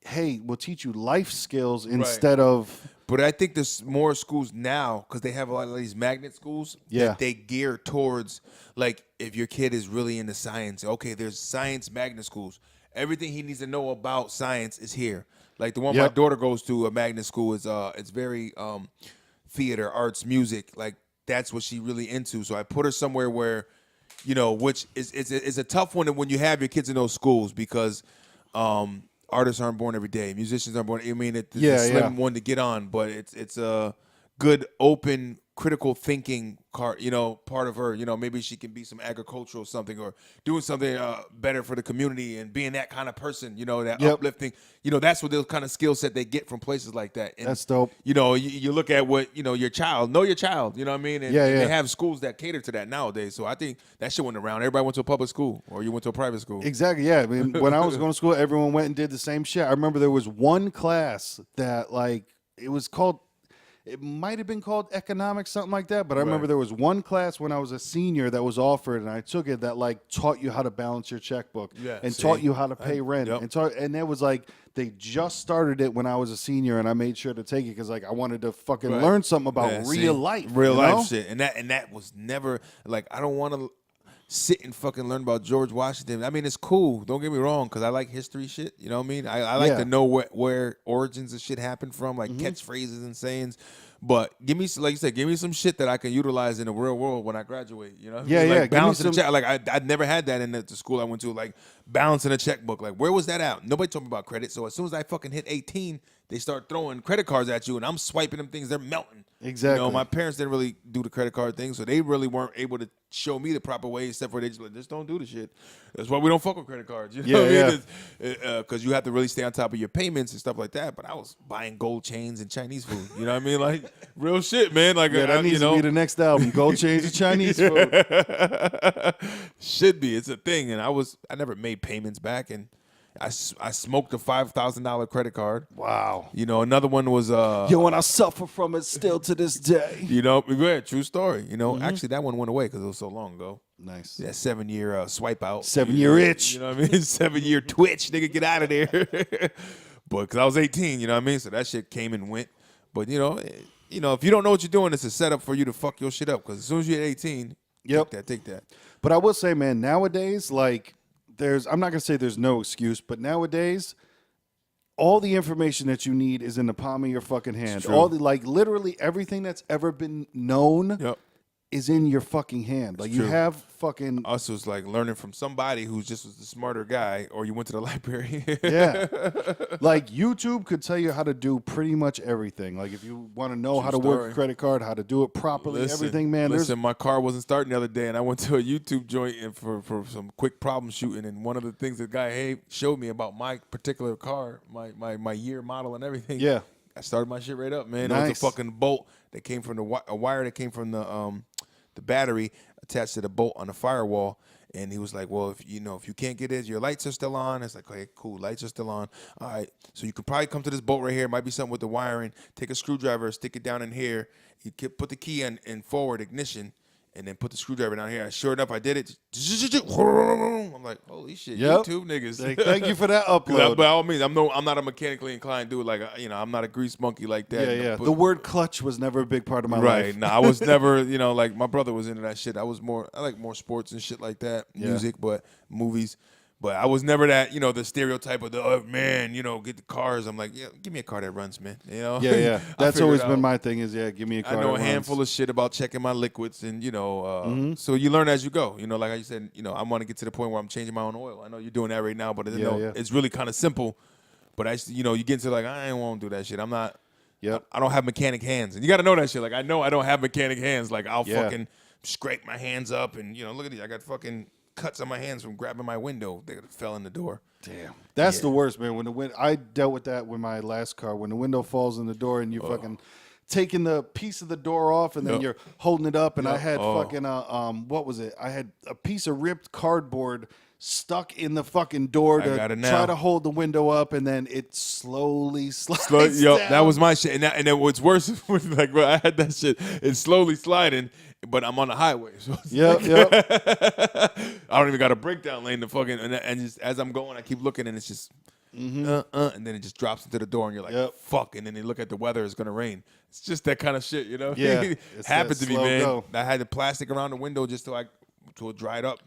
hey, we'll teach you life skills instead of. But I think there's more schools now because they have a lot of these magnet schools that they gear towards, like, if your kid is really into science, okay, there's science magnet schools. Everything he needs to know about science is here. Like the one my daughter goes to, a magnet school, is it's very theater, arts, music. Like, that's what she really into. So I put her somewhere where, you know, which is a tough one when you have your kids in those schools because artists aren't born every day. Musicians aren't born. I mean, it's a slim one to get on, but it's a good, open, critical thinking part of her. You know, maybe she can be some agricultural something or doing something better for the community and being that kind of person. You know, that uplifting. You know, that's what those kind of skill set they get from places like that. And, that's dope. You know, you look at what your child. Know your child. You know what I mean? And they have schools that cater to that nowadays. So I think that shit went around. Everybody went to a public school or you went to a private school. Exactly. Yeah. I mean, when I was going to school, everyone went and did the same shit. I remember there was one class that it might have been called economics, something like that. But I remember there was one class when I was a senior that was offered, and I took it that like taught you how to balance your checkbook taught you how to pay rent, and it was like they just started it when I was a senior, and I made sure to take it because like I wanted to fucking learn something about real life, shit, and that was never like I don't want to sit and fucking learn about George Washington. I mean, it's cool. Don't get me wrong, because I like history shit. You know what I mean? I like to know where origins of shit happened from, like catchphrases and sayings. But give me, like you said, give me some shit that I can utilize in the real world when I graduate. You know? Like balancing a check. Like I'd never had that in the school I went to. Like balancing a checkbook. Like where was that out? Nobody told me about credit. So as soon as I fucking hit 18, they start throwing credit cards at you, and I'm swiping them things. They're melting. Exactly. You know, my parents didn't really do the credit card thing, so they really weren't able to show me the proper way, except for they just don't do the shit. That's why we don't fuck with credit cards. You know what I mean? Because you have to really stay on top of your payments and stuff like that. But I was buying gold chains and Chinese food. You know what I mean? Like real shit, man. Like that needs to be the next album. Gold chains and Chinese food. Should be. It's a thing. And I never made payments back, and I smoked a $5,000 credit card. Wow. You know, another one was and I suffer from it still to this day. You know, true story. You know, actually that one went away because it was so long ago. Nice. That 7-year swipe out. 7-year itch. You know what I mean? 7-year twitch. Nigga, get out of there. But because I was 18, you know what I mean? So that shit came and went. But, you know, if you don't know what you're doing, it's a setup for you to fuck your shit up. Because as soon as you're 18, take that. But I will say, man, nowadays, like, I'm not going to say there's no excuse, but nowadays, all the information that you need is in the palm of your fucking hand. All the, like, literally everything that's ever been known is in your fucking hand. Like, you have fucking... Us was like learning from somebody who just was the smarter guy, or you went to the library. Like, YouTube could tell you how to do pretty much everything. Like, if you want to know how to work a credit card, how to do it properly, everything, man. Listen, my car wasn't starting the other day, and I went to a YouTube joint and for some quick problem shooting, and one of the things the guy showed me about my particular car, my year, model, and everything. Yeah. I started my shit right up, man. Nice. It was a fucking bolt that came from a wire that came from the battery attached to the bolt on the firewall. And he was like, well, if you can't get it, your lights are still on. It's like, okay, cool, lights are still on. All right, so you could probably come to this bolt right here. It might be something with the wiring. Take a screwdriver, stick it down in here. You could put the key in forward ignition, and then put the screwdriver down here. Sure enough, I did it. I'm like, holy shit, YouTube niggas. Thank you for that upload. By all means, I'm not a mechanically inclined dude. Like, I'm not a grease monkey like that. Yeah. The word clutch was never a big part of my life. Right. No, I was never, like my brother was into that shit. I like more sports and shit like that, music, but movies. But I was never that, the stereotype of the man, get the cars. I'm like, give me a car that runs, man. Yeah. That's always been my thing is, give me a car. I know that a handful of shit about checking my liquids, and so you learn as you go. Like I said, I want to get to the point where I'm changing my own oil. I know you're doing that right now, but it's really kind of simple. But you get into like I ain't want to do that shit. I'm not. Yep. I don't have mechanic hands, and you got to know that shit. Like I know I don't have mechanic hands. Like I'll fucking scrape my hands up, and look at these. I got fucking cuts on my hands from grabbing my window. They fell in the door. Damn. That's the worst, man. When I dealt with that with my last car. When the window falls in the door and you fucking taking the piece of the door off and then you're holding it up. And I had fucking what was it? I had a piece of ripped cardboard stuck in the fucking door I got to it now. try to hold the window up, and then it slowly slides Yo, down. that was my shit. And then what's worse is like, bro, I had that shit. It's slowly sliding, but I'm on the highway. So it's Yep, like, yep. I don't even got a breakdown lane to fucking. And just as I'm going, I keep looking, and it's just, and then it just drops into the door, and you're like, Yep. fuck. And then you look at the weather, it's gonna rain. It's just that kind of shit, you know? Yeah, It it's happened that to me, slow man. go. I had the plastic around the window just till it dried up.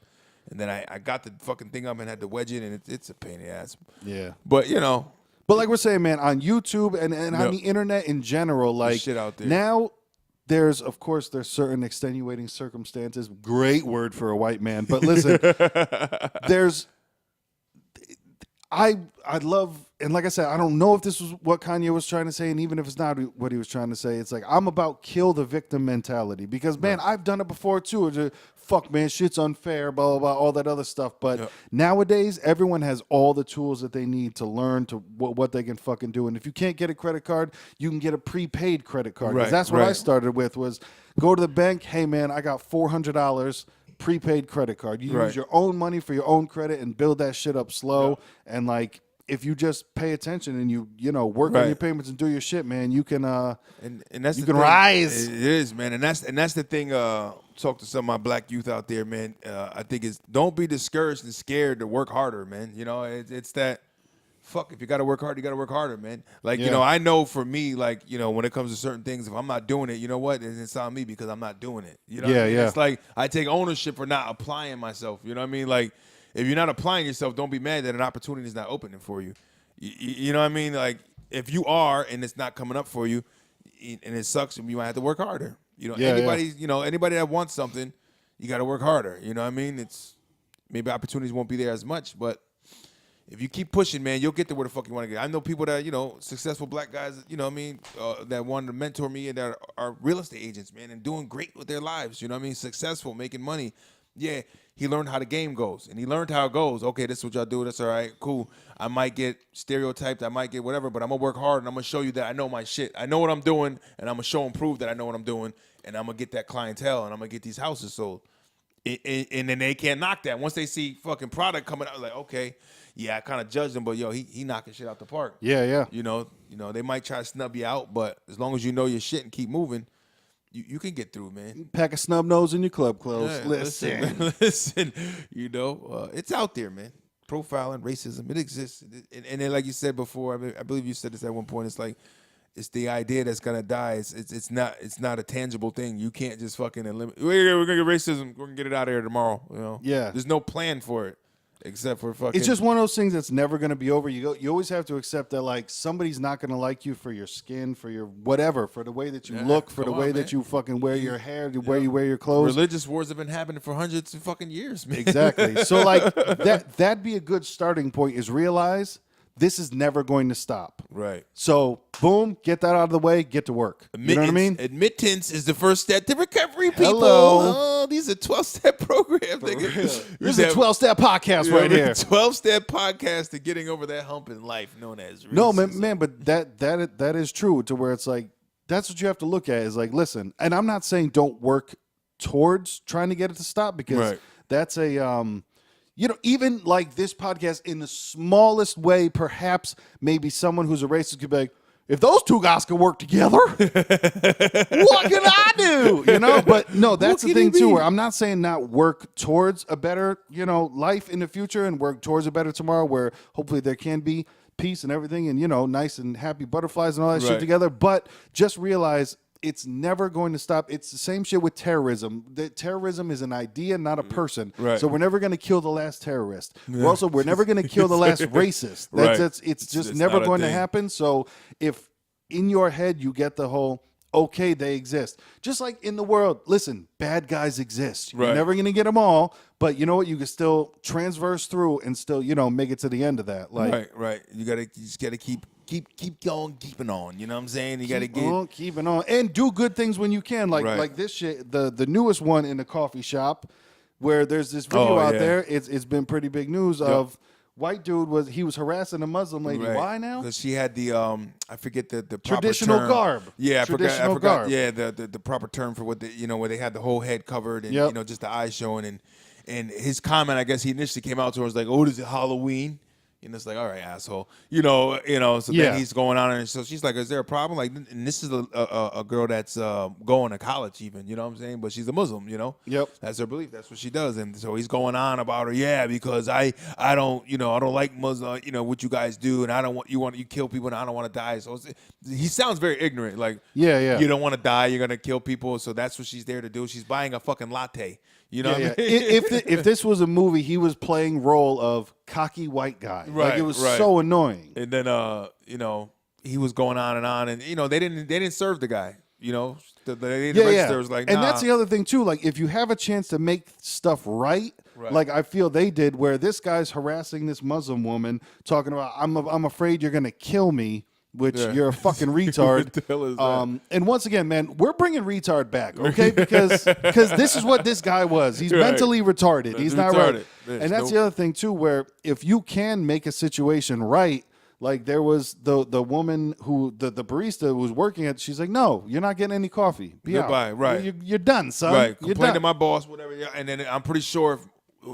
And then I got the fucking thing up and had to wedge it, and it's a pain in the ass. Yeah. But, you know. But like we're saying, man, on YouTube and on the internet in general, like shit out there. now there's certain extenuating circumstances. Great word for a white man. But listen, I love, and like I said, I don't know if this was what Kanye was trying to say, and even if it's not what he was trying to say, it's like, I'm about kill the victim mentality. Because, man, I've done it before, too. Fuck, man, shit's unfair, blah, blah, blah, all that other stuff. But nowadays, everyone has all the tools that they need to learn to what they can fucking do. And if you can't get a credit card, you can get a prepaid credit card. 'Cause that's what I started with, was go to the bank, hey, man, I got $400 prepaid credit card. You use your own money for your own credit and build that shit up slow. And like, if you just pay attention and you know work on your payments and do your shit, man, you can and that's you the can thing. rise. It is, man, and that's the thing. Talk to some of my black youth out there, man. I think it's don't be discouraged and scared to work harder, man. You know, it's that. Fuck, if you got to work hard, you got to work harder, man. Like, you know, I know for me, like, you know, when it comes to certain things, if I'm not doing it, you know what? It's on me because I'm not doing it. You know what I mean? It's like I take ownership for not applying myself. You know what I mean? Like, if you're not applying yourself, don't be mad that an opportunity is not opening for you. You know what I mean? Like, if you are and it's not coming up for you and it sucks, you might have to work harder. You know, anybody that wants something, you got to work harder. You know what I mean? It's maybe opportunities won't be there as much, but if you keep pushing, man, you'll get to where the fuck you want to get. I know people that, you know, successful black guys, you know what I mean, that wanted to mentor me and that are real estate agents, man, and doing great with their lives, you know what I mean, successful, making money. Yeah, he learned how the game goes, and he learned how it goes. Okay, this is what y'all do. That's all right, cool. I might get stereotyped, I might get whatever, but I'm going to work hard, and I'm going to show you that I know my shit. I know what I'm doing, and I'm going to show and prove that I know what I'm doing, and I'm going to get that clientele, and I'm going to get these houses sold. And then they can't knock that. Once they see fucking product coming out, like, okay, yeah, I kind of judged him, but yo, he knocking shit out the park. Yeah. You know, they might try to snub you out, but as long as you know your shit and keep moving, you can get through, man. Pack a snub nose in your club clothes. Yeah, listen. listen. You know, it's out there, man. Profiling, racism, it exists, and then like you said before, I believe you said this at one point. It's like it's the idea that's gonna die. It's not a tangible thing. You can't just fucking eliminate. We're gonna get racism. We're gonna get it out of here tomorrow. You know. Yeah. There's no plan for it. Except for fucking. It's just one of those things that's never going to be over. You always have to accept that, like, somebody's not going to like you for your skin, for your whatever, for the way that you look, for the way that you fucking wear your hair, the way you wear your clothes. Religious wars have been happening for hundreds of fucking years, man. Exactly. So, like, that'd be a good starting point, is realize this is never going to stop. Right. So, boom, get that out of the way, get to work. You know what I mean? Admittance is the first step to recovery, people. Hello. Oh, these are 12-step programs. This is a 12-step podcast right here. 12-step podcast to getting over that hump in life known as racism. No, man, but that is true, to where it's like, that's what you have to look at, is like, listen, and I'm not saying don't work towards trying to get it to stop, because that's a you know, even like this podcast, in the smallest way, perhaps maybe someone who's a racist could be like, if those two guys could work together, what can I do? You know, but no, that's the thing too, where I'm not saying not work towards a better, you know, life in the future and work towards a better tomorrow, where hopefully there can be peace and everything and, you know, nice and happy butterflies and all that shit together. But just realize it's never going to stop. It's the same shit with terrorism. Terrorism is an idea, not a person. Right. So we're never going to kill the last terrorist. Yeah. We're never going to kill the last racist. It's just never going to happen. So if in your head you get the whole, okay, they exist. Just like in the world, listen, bad guys exist. You're never going to get them all, but you know what? You can still transverse through and still, you know, make it to the end of that. Like, right. You just gotta keep going, keeping on. You know what I'm saying? You gotta keeping on, and do good things when you can. Like this shit, the newest one in the coffee shop, where there's this video out there. It's been pretty big news of. White dude was harassing a Muslim lady. Right. Why now? Because she had the I forget the proper traditional term. garb. Yeah, I forgot. Garb. Yeah, the proper term for what where they had the whole head covered and you know just the eyes showing and And his comment, I guess he initially came out to her was like, "Oh, is it Halloween?" And it's like, all right, asshole, you know. So then he's going on, and so she's like, "Is there a problem?" Like, and this is a girl that's going to college, even, you know what I'm saying? But she's a Muslim, you know. Yep, that's her belief. That's what she does, and so he's going on about her, yeah, because I don't, I don't like Muslim, what you guys do, and I don't want you kill people, and I don't want to die. So he sounds very ignorant, like, you don't want to die, you're gonna kill people, so that's what she's there to do. She's buying a fucking latte. You know what I mean? If this was a movie, he was playing role of cocky white guy. Right, like, it was so annoying. And then he was going on, and they didn't serve the guy. The register was like, nah. And that's the other thing too. Like, if you have a chance to make stuff right, like I feel they did, where this guy's harassing this Muslim woman, talking about, I'm afraid you're gonna kill me. Which you're a fucking retard. What the hell is that? And once again, man, we're bringing retard back, okay? Because this is what this guy was. He's mentally retarded. He's not right. And that's the other thing too, where if you can make a situation right, like there was the woman who the barista was working at. She's like, "No, you're not getting any coffee. Goodbye." Right. You're done, son. Right. You're Complain done. to my boss, whatever. Yeah. And then I'm pretty sure if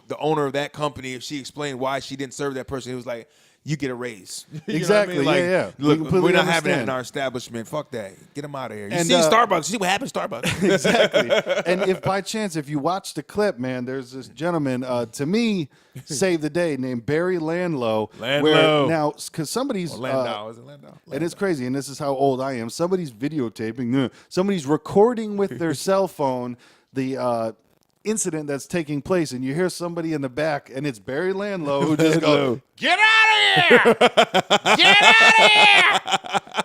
the owner of that company, if she explained why she didn't serve that person, he was like, "You get a raise." Exactly. Like, yeah. Look, we're not having that in our establishment. Fuck that. Get them out of here. You And, see Starbucks. You see what happened to Starbucks. Exactly. And if by chance, if you watch the clip, man, there's this gentleman, to me, saved the day, named Barry Landlow. Where now, because somebody's Landau. Is it Landau? and it's crazy, and this is how old I am. Somebody's videotaping. Somebody's recording with their cell phone the incident that's taking place, and you hear somebody in the back, and it's Barry Landlow who just goes, "Get out of here! Get out of here!"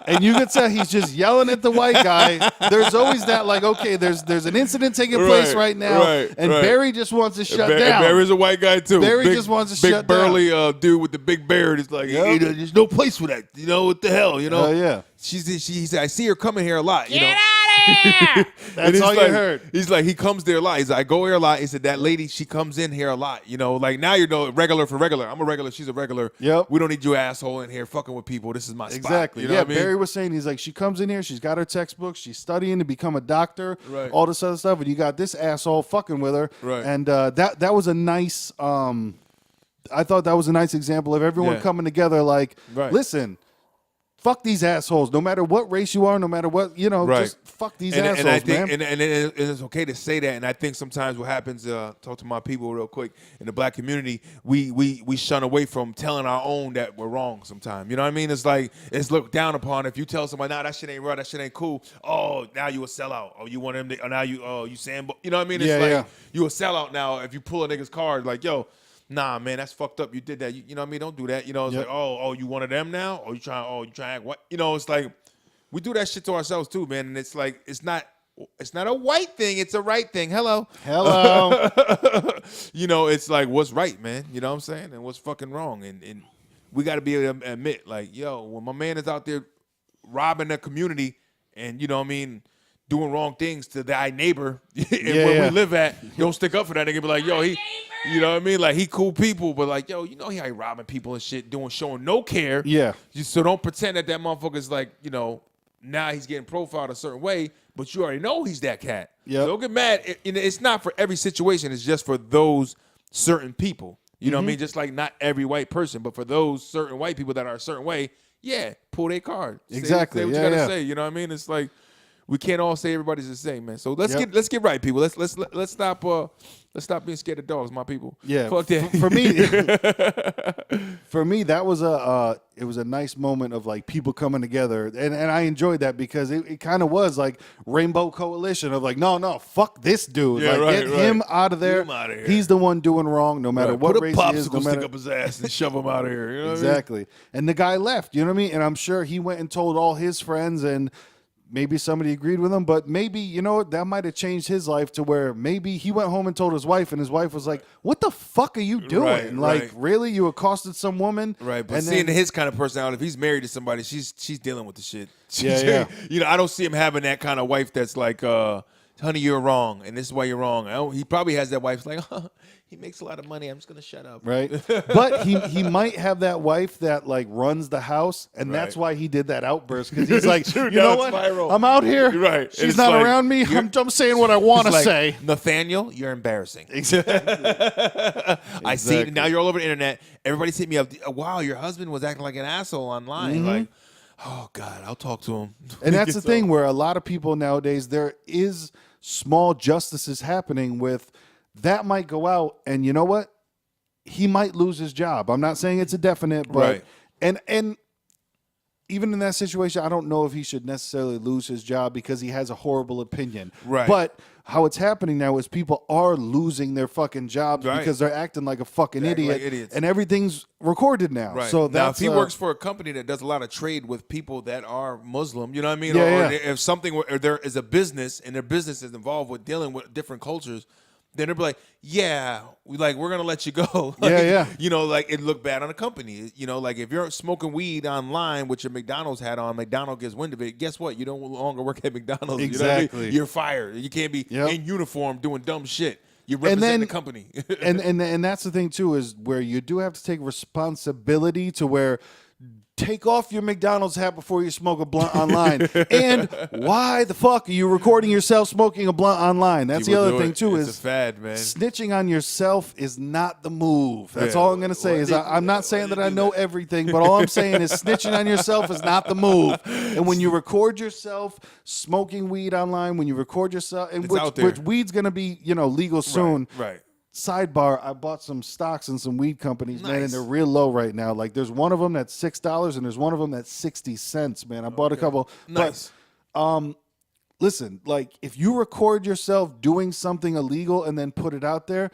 And you can tell he's just yelling at the white guy. There's always that, like, okay, there's an incident taking place right now, and Barry just wants to shut down. Barry's a white guy too. Barry just wants to shut down. Big burly dude with the big beard is like, hey, there's no place for that. What the hell? Yeah. She's I see her coming here a lot. Get out of here! That's all you heard. He's like, he comes there a lot. He's like, I go here a lot. He said, that lady, she comes in here a lot. Like now regular for regular. I'm a regular. She's a regular. Yep. We don't need you asshole in here fucking with people. This is my spot. Exactly. You know what I mean? Barry was saying, he's like, she comes in here, she's got her textbooks, she's studying to become a doctor, all this other stuff, and you got this asshole fucking with her. Right. And that was a nice. I thought that was a nice example of everyone coming together. Like, listen. Fuck these assholes. No matter what race you are, no matter what, just fuck these assholes, and I think, man. And it's okay to say that. And I think sometimes what happens, talk to my people real quick, in the black community, we shun away from telling our own that we're wrong sometimes. You know what I mean? It's like, it's looked down upon. If you tell somebody, nah, that shit ain't right, that shit ain't cool. Oh, now you a sellout. Oh, you want him to, now you saying, you know what I mean? It's you a sellout now if you pull a nigga's card, like, yo, nah, man, that's fucked up. You did that. You know what I mean? Don't do that. It's like, oh, you one of them now? Or you trying to act what? It's like, we do that shit to ourselves too, man. And it's like, it's not a white thing. It's a right thing. Hello. It's like, what's right, man? You know what I'm saying? And what's fucking wrong? And we got to be able to admit, like, yo, when my man is out there robbing the community and, you know what I mean, doing wrong things to thy neighbor and where we live at, don't stick up for that nigga. Be like, yo, he, you know what I mean? Like, he cool people, but like, yo, he ain't robbing people and shit, showing no care. Yeah. So don't pretend that motherfucker's like, now he's getting profiled a certain way, but you already know he's that cat. Yeah. So don't get mad. It's not for every situation. It's just for those certain people. You know what I mean? Just like not every white person, but for those certain white people that are a certain way, pull their card. Exactly. Say what you gotta say. You know what I mean? It's like, we can't all say everybody's the same, man. So let's get right, people. Let's stop being scared of dogs, my people. Yeah. Fuck that. For me, that was it was a nice moment of like people coming together, and I enjoyed that because it kind of was like Rainbow Coalition of like, no, fuck this dude, get him out of there. He's the one doing wrong, no matter what race he is. No matter, stick up his ass and shove him out of here. You know exactly. What I mean? And the guy left. You know what I mean? And I'm sure he went and told all his friends and. Maybe somebody agreed with him, but maybe, that might have changed his life to where maybe he went home and told his wife, and his wife was like, what the fuck are you doing? Really? You accosted some woman? Right, but seeing his kind of personality, if he's married to somebody, she's dealing with the shit. Yeah. I don't see him having that kind of wife that's like, honey, you're wrong, and this is why you're wrong. He probably has that wife like, he makes a lot of money. I'm just gonna shut up. Right, but he might have that wife that like runs the house, and that's Right. why he did that outburst because he's like, true, you know now it's what? viral. I'm out here. Right. And She's it's not like, around me. I'm saying what I want to It's like, say. Nathaniel, you're embarrassing. Exactly. I see. Now you're all over the internet. Everybody's hit me up. Wow, your husband was acting like an asshole online. Like, oh God, I'll talk to him. And that's the thing where a lot of people nowadays, there is small justices happening with that might go out, and you know what? He might lose his job. I'm not saying it's a definite, but Right. and even in that situation, I don't know if he should necessarily lose his job because he has a horrible opinion. Right. But how it's happening now is people are losing their fucking jobs Right. because they're acting like a fucking They're acting idiot, like idiots. and everything's recorded now. Right. So now, that's if he works for a company that does a lot of trade with people that are Muslim, you know what I mean? Yeah, or yeah. if something, or there is a business and their business is involved with dealing with different cultures, then they'll be like, yeah, we're going to let you go. Like, Yeah. You know, like it looked bad on the company. You know, like if you're smoking weed online with your McDonald's hat on, McDonald's gets wind of it. Guess what? You don't longer work at McDonald's. Exactly. You know what I mean? You're fired. You can't be in uniform doing dumb shit. You represent the company. and that's the thing too, is where you do have to take responsibility to where take off your McDonald's hat before you smoke a blunt online. And why the fuck are you recording yourself smoking a blunt online? That's People the other do thing it. too, It's is a fad, man. snitching on yourself is not the move. That's Yeah. all I'm going to say. Why Is did I'm you- not why saying did that you I do know that? everything, but all I'm saying is snitching on yourself is not the move. And when you record yourself smoking weed online, when you record yourself, and It's out there. which weed's going to be legal soon. Right. Sidebar, I bought some stocks in some weed companies, man, and Nice. they're real low right now. Like there's one of them that's $6 and there's one of them that's 60 cents, man. I bought a couple. Nice. But listen, like if you record yourself doing something illegal and then put it out there,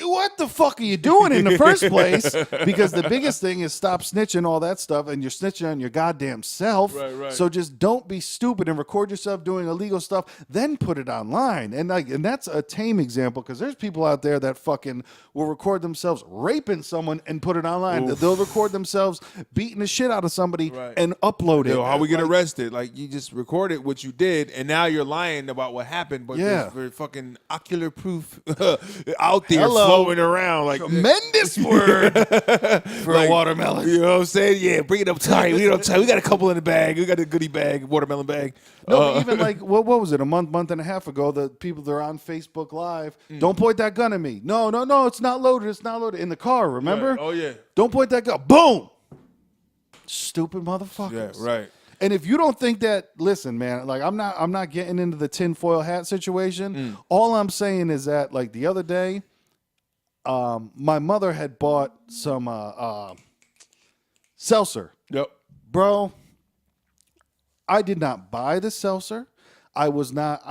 what the fuck are you doing in the first place? Because the biggest thing is stop snitching, all that stuff, and you're snitching on your goddamn self. Right. So just don't be stupid and record yourself doing illegal stuff, then put it online. And that's a tame example because there's people out there that fucking will record themselves raping someone and put it online. Oof. They'll record themselves beating the shit out of somebody Right. and upload it. Yo, how we get Like, arrested? Like you just recorded what you did, and now you're lying about what happened. But Yeah. there's very fucking ocular proof out there Hello. flowing around. Like Tremendous word for a watermelon. You know what I'm saying? Yeah, bring it up tight. We got a couple in the bag. We got a goodie bag, watermelon bag. No, but even like what was it? A month and a half ago, the people that are on Facebook Live, don't point that gun at me. No, it's not loaded. It's not loaded in the car. Remember? Right. Oh yeah. Don't point that gun. Boom. Stupid Yeah. motherfuckers. Right. And if you don't think that, listen, man, like I'm not getting into the tinfoil hat situation. All I'm saying is that, like the other day, my mother had bought some seltzer. Yep. Bro, I did not buy the seltzer. I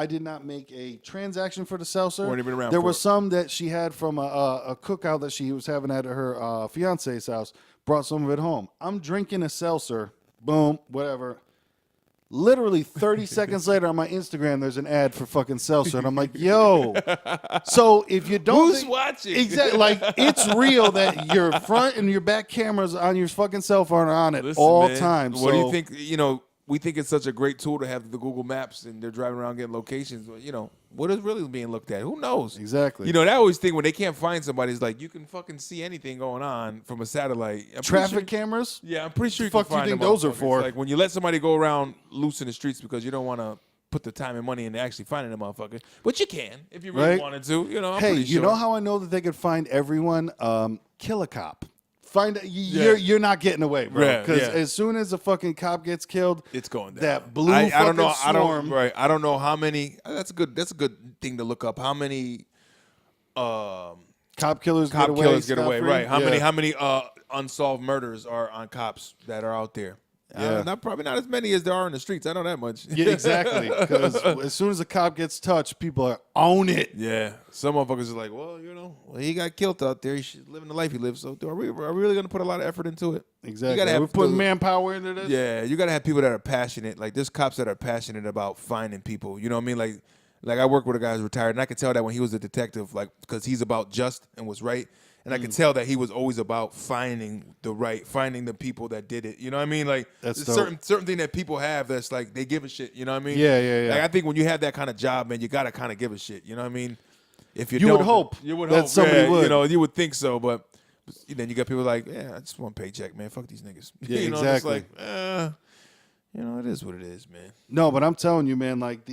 did not make a transaction for the seltzer. Weren't even around There for was it. some that she had from a cookout that she was having at her fiance's house. Brought some of it home. I'm drinking a seltzer. Boom, whatever. Literally 30 seconds later on my Instagram, there's an ad for fucking seltzer. And I'm like, yo. So if you don't Who's watching? Exactly. Like, it's real that your front and your back cameras on your fucking cell phone are on it Listen, all man, times. What do you So- think? We think it's such a great tool to have the Google Maps and they're driving around getting locations. But, what is really being looked at? Who knows? Exactly. That always thing when they can't find somebody is like you can fucking see anything going on from a satellite. I'm pretty Traffic sure- cameras? Yeah, I'm pretty sure you fuck can do you find think them those are motherfuckers. for? Like when you let somebody go around loose in the streets because you don't want to put the time and money into actually finding them motherfucker. But you can if you really Right. wanted to. I'm Hey, pretty you sure. know how I know that they could find everyone? Kill a cop. Yeah. You're not getting away, bro. Yeah, Because yeah. as soon as a fucking cop gets killed, It's going down. that blue I don't know. fucking swarm. I don't know how many. That's a good thing to look up. How many cop killers cop get away. killers get away? scot-free? Right. Yeah. How many unsolved murders are on cops that are out there? Yeah. Probably not as many as there are in the streets. I know that much. Yeah, exactly. Because as soon as a cop gets touched, people are own it. Yeah, some motherfuckers are like, well, he got killed out there. He should live the life he lives. So, are we really going to put a lot of effort into it? Exactly. have We're putting the- manpower into this. Yeah, you got to have people that are passionate. Like, there's cops that are passionate about finding people. You know what I mean? Like I work with a guy who's retired, and I could tell that when he was a detective, like, because he's about just and what's right. And I could tell that he was always about finding the people that did it. You know what I mean? Like, That's there's dope. certain thing that people have that's like they give a shit. You know what I mean? Yeah. Like, I think when you have that kind of job, man, you gotta kind of give a shit. You know what I mean? If you would don't, hope you would that hope somebody would. You know, you would think so, but then you got people like, yeah, I just want a paycheck, man. Fuck these niggas. Yeah, you know, exactly. It's like, you know, it is what it is, man. No, but I'm telling you, man, like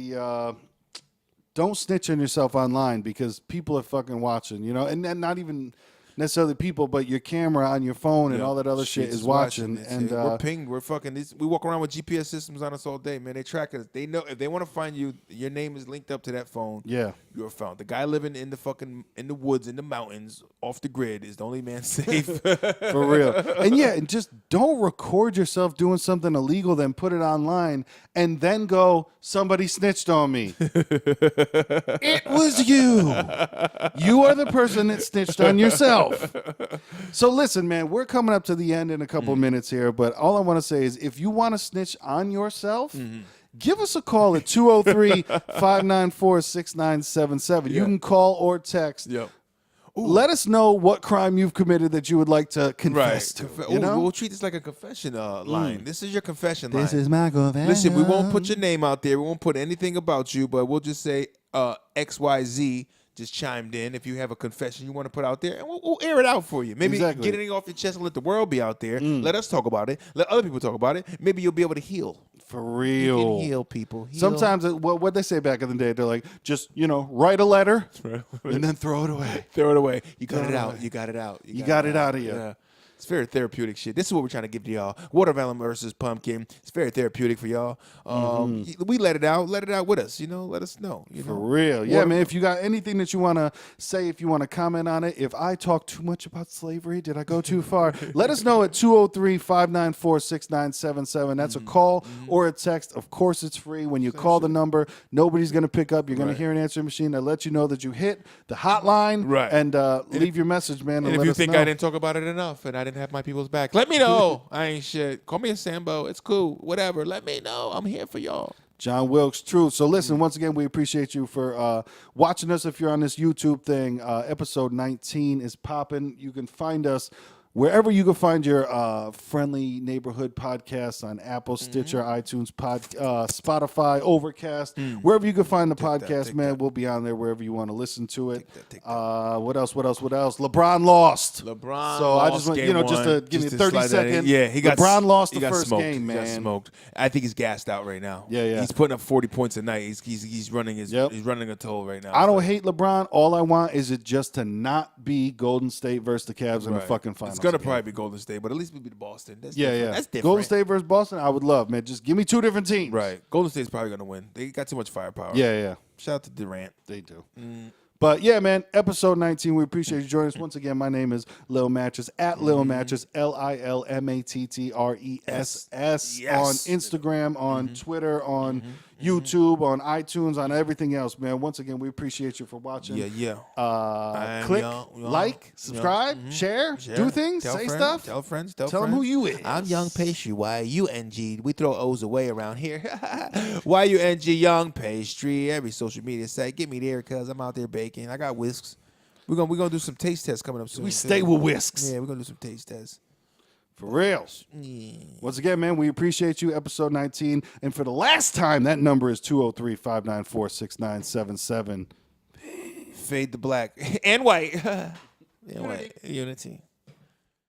don't snitch on yourself online because people are fucking watching, you know, and not even necessarily people, but your camera on your phone and all that other shit is watching. And we're pinged. We're fucking. We walk around with GPS systems on us all day, man. They track us. They know if they want to find you, your name is linked up to that phone. Yeah. You're found. The guy living in the woods, in the mountains, off the grid is the only man safe. For real. And yeah, and just don't record yourself doing something illegal, then put it online, and then go, somebody snitched on me. It was you. You are the person that snitched on yourself. So listen, man, we're coming up to the end in a couple of minutes here, but all I want to say is if you want to snitch on yourself, give us a call at 203-594-6977. You can call or text. Yep. Let us know what crime you've committed that you would like to confess to. You know? We'll treat this like a confession line. This is your confession line. This is my confession. Listen, we won't put your name out there. We won't put anything about you, but we'll just say XYZ just chimed in. If you have a confession you want to put out there, and we'll air it out for you. Maybe get it off your chest and let the world be out there. Let us talk about it. Let other people talk about it. Maybe you'll be able to heal. For real. You can heal people. Heal. Sometimes, what they say back in the day, they're like, just, write a letter and then throw it away. Throw it away. You got it out. You got it out. You got it out of you. Yeah. It's very therapeutic shit. This is what we're trying to give to y'all. Watermelon versus pumpkin. It's very therapeutic for y'all. We let it out. Let it out with us. Let us know. For real. Yeah, man. If you got anything that you want to say, if you want to comment on it, if I talk too much about slavery, did I go too far? Let us know at 203-594-6977. That's a call or a text. Of course, it's free. When you call the number, nobody's going to pick up. You're going to hear an answering machine that lets you know that you hit the hotline and leave your message, man. And if you think I didn't talk about it enough and I didn't have my people's back, let me know. I ain't shit. Call me a Sambo. It's cool. Whatever. Let me know. I'm here for y'all. John Wilkes, Truth. So listen, once again, we appreciate you for watching us. If you're on this YouTube thing, episode 19 is popping. You can find us wherever you can find your friendly neighborhood podcasts on Apple, Stitcher, iTunes, Spotify, Overcast, wherever you can find the podcast, man. We'll be on there wherever you want to listen to it. What else? LeBron lost. So I just want, just to give me a 30-second. Yeah, LeBron lost the first smoked. game, man. He got smoked. I think he's gassed out right now. Yeah. He's putting up 40 points a night. He's running he's running a toll right now. I don't hate LeBron. All I want is it just to not be Golden State versus the Cavs in the fucking finals. It's gonna probably be Golden State, but at least we beat Boston. That's different. That's different. Golden State versus Boston, I would love, man. Just give me two different teams. Right. Golden State's probably gonna win. They got too much firepower. Yeah. Shout out to Durant. They do. But yeah, man, episode 19, we appreciate you joining us. Once again, my name is Lil Mattress, at Lil Mattress, LilMattress on Instagram, on Twitter, on YouTube, on iTunes, on everything else, man. Once again, we appreciate you for watching. Click, like, subscribe, share, do things, say stuff. Tell friends. Tell them who you is. I'm Young Pastry. Y-U-N-G. We throw O's away around here. Y-U-N-G, Young Pastry. Every social media site. Get me there because I'm out there baking. I got whisks. We're gonna do some taste tests coming up soon. We stay with whisks. Yeah, we're gonna do some taste tests. For real. Once again, man, we appreciate you. Episode 19. And for the last time, that number is 203-594-6977. Fade the black. And white. And white. Unity.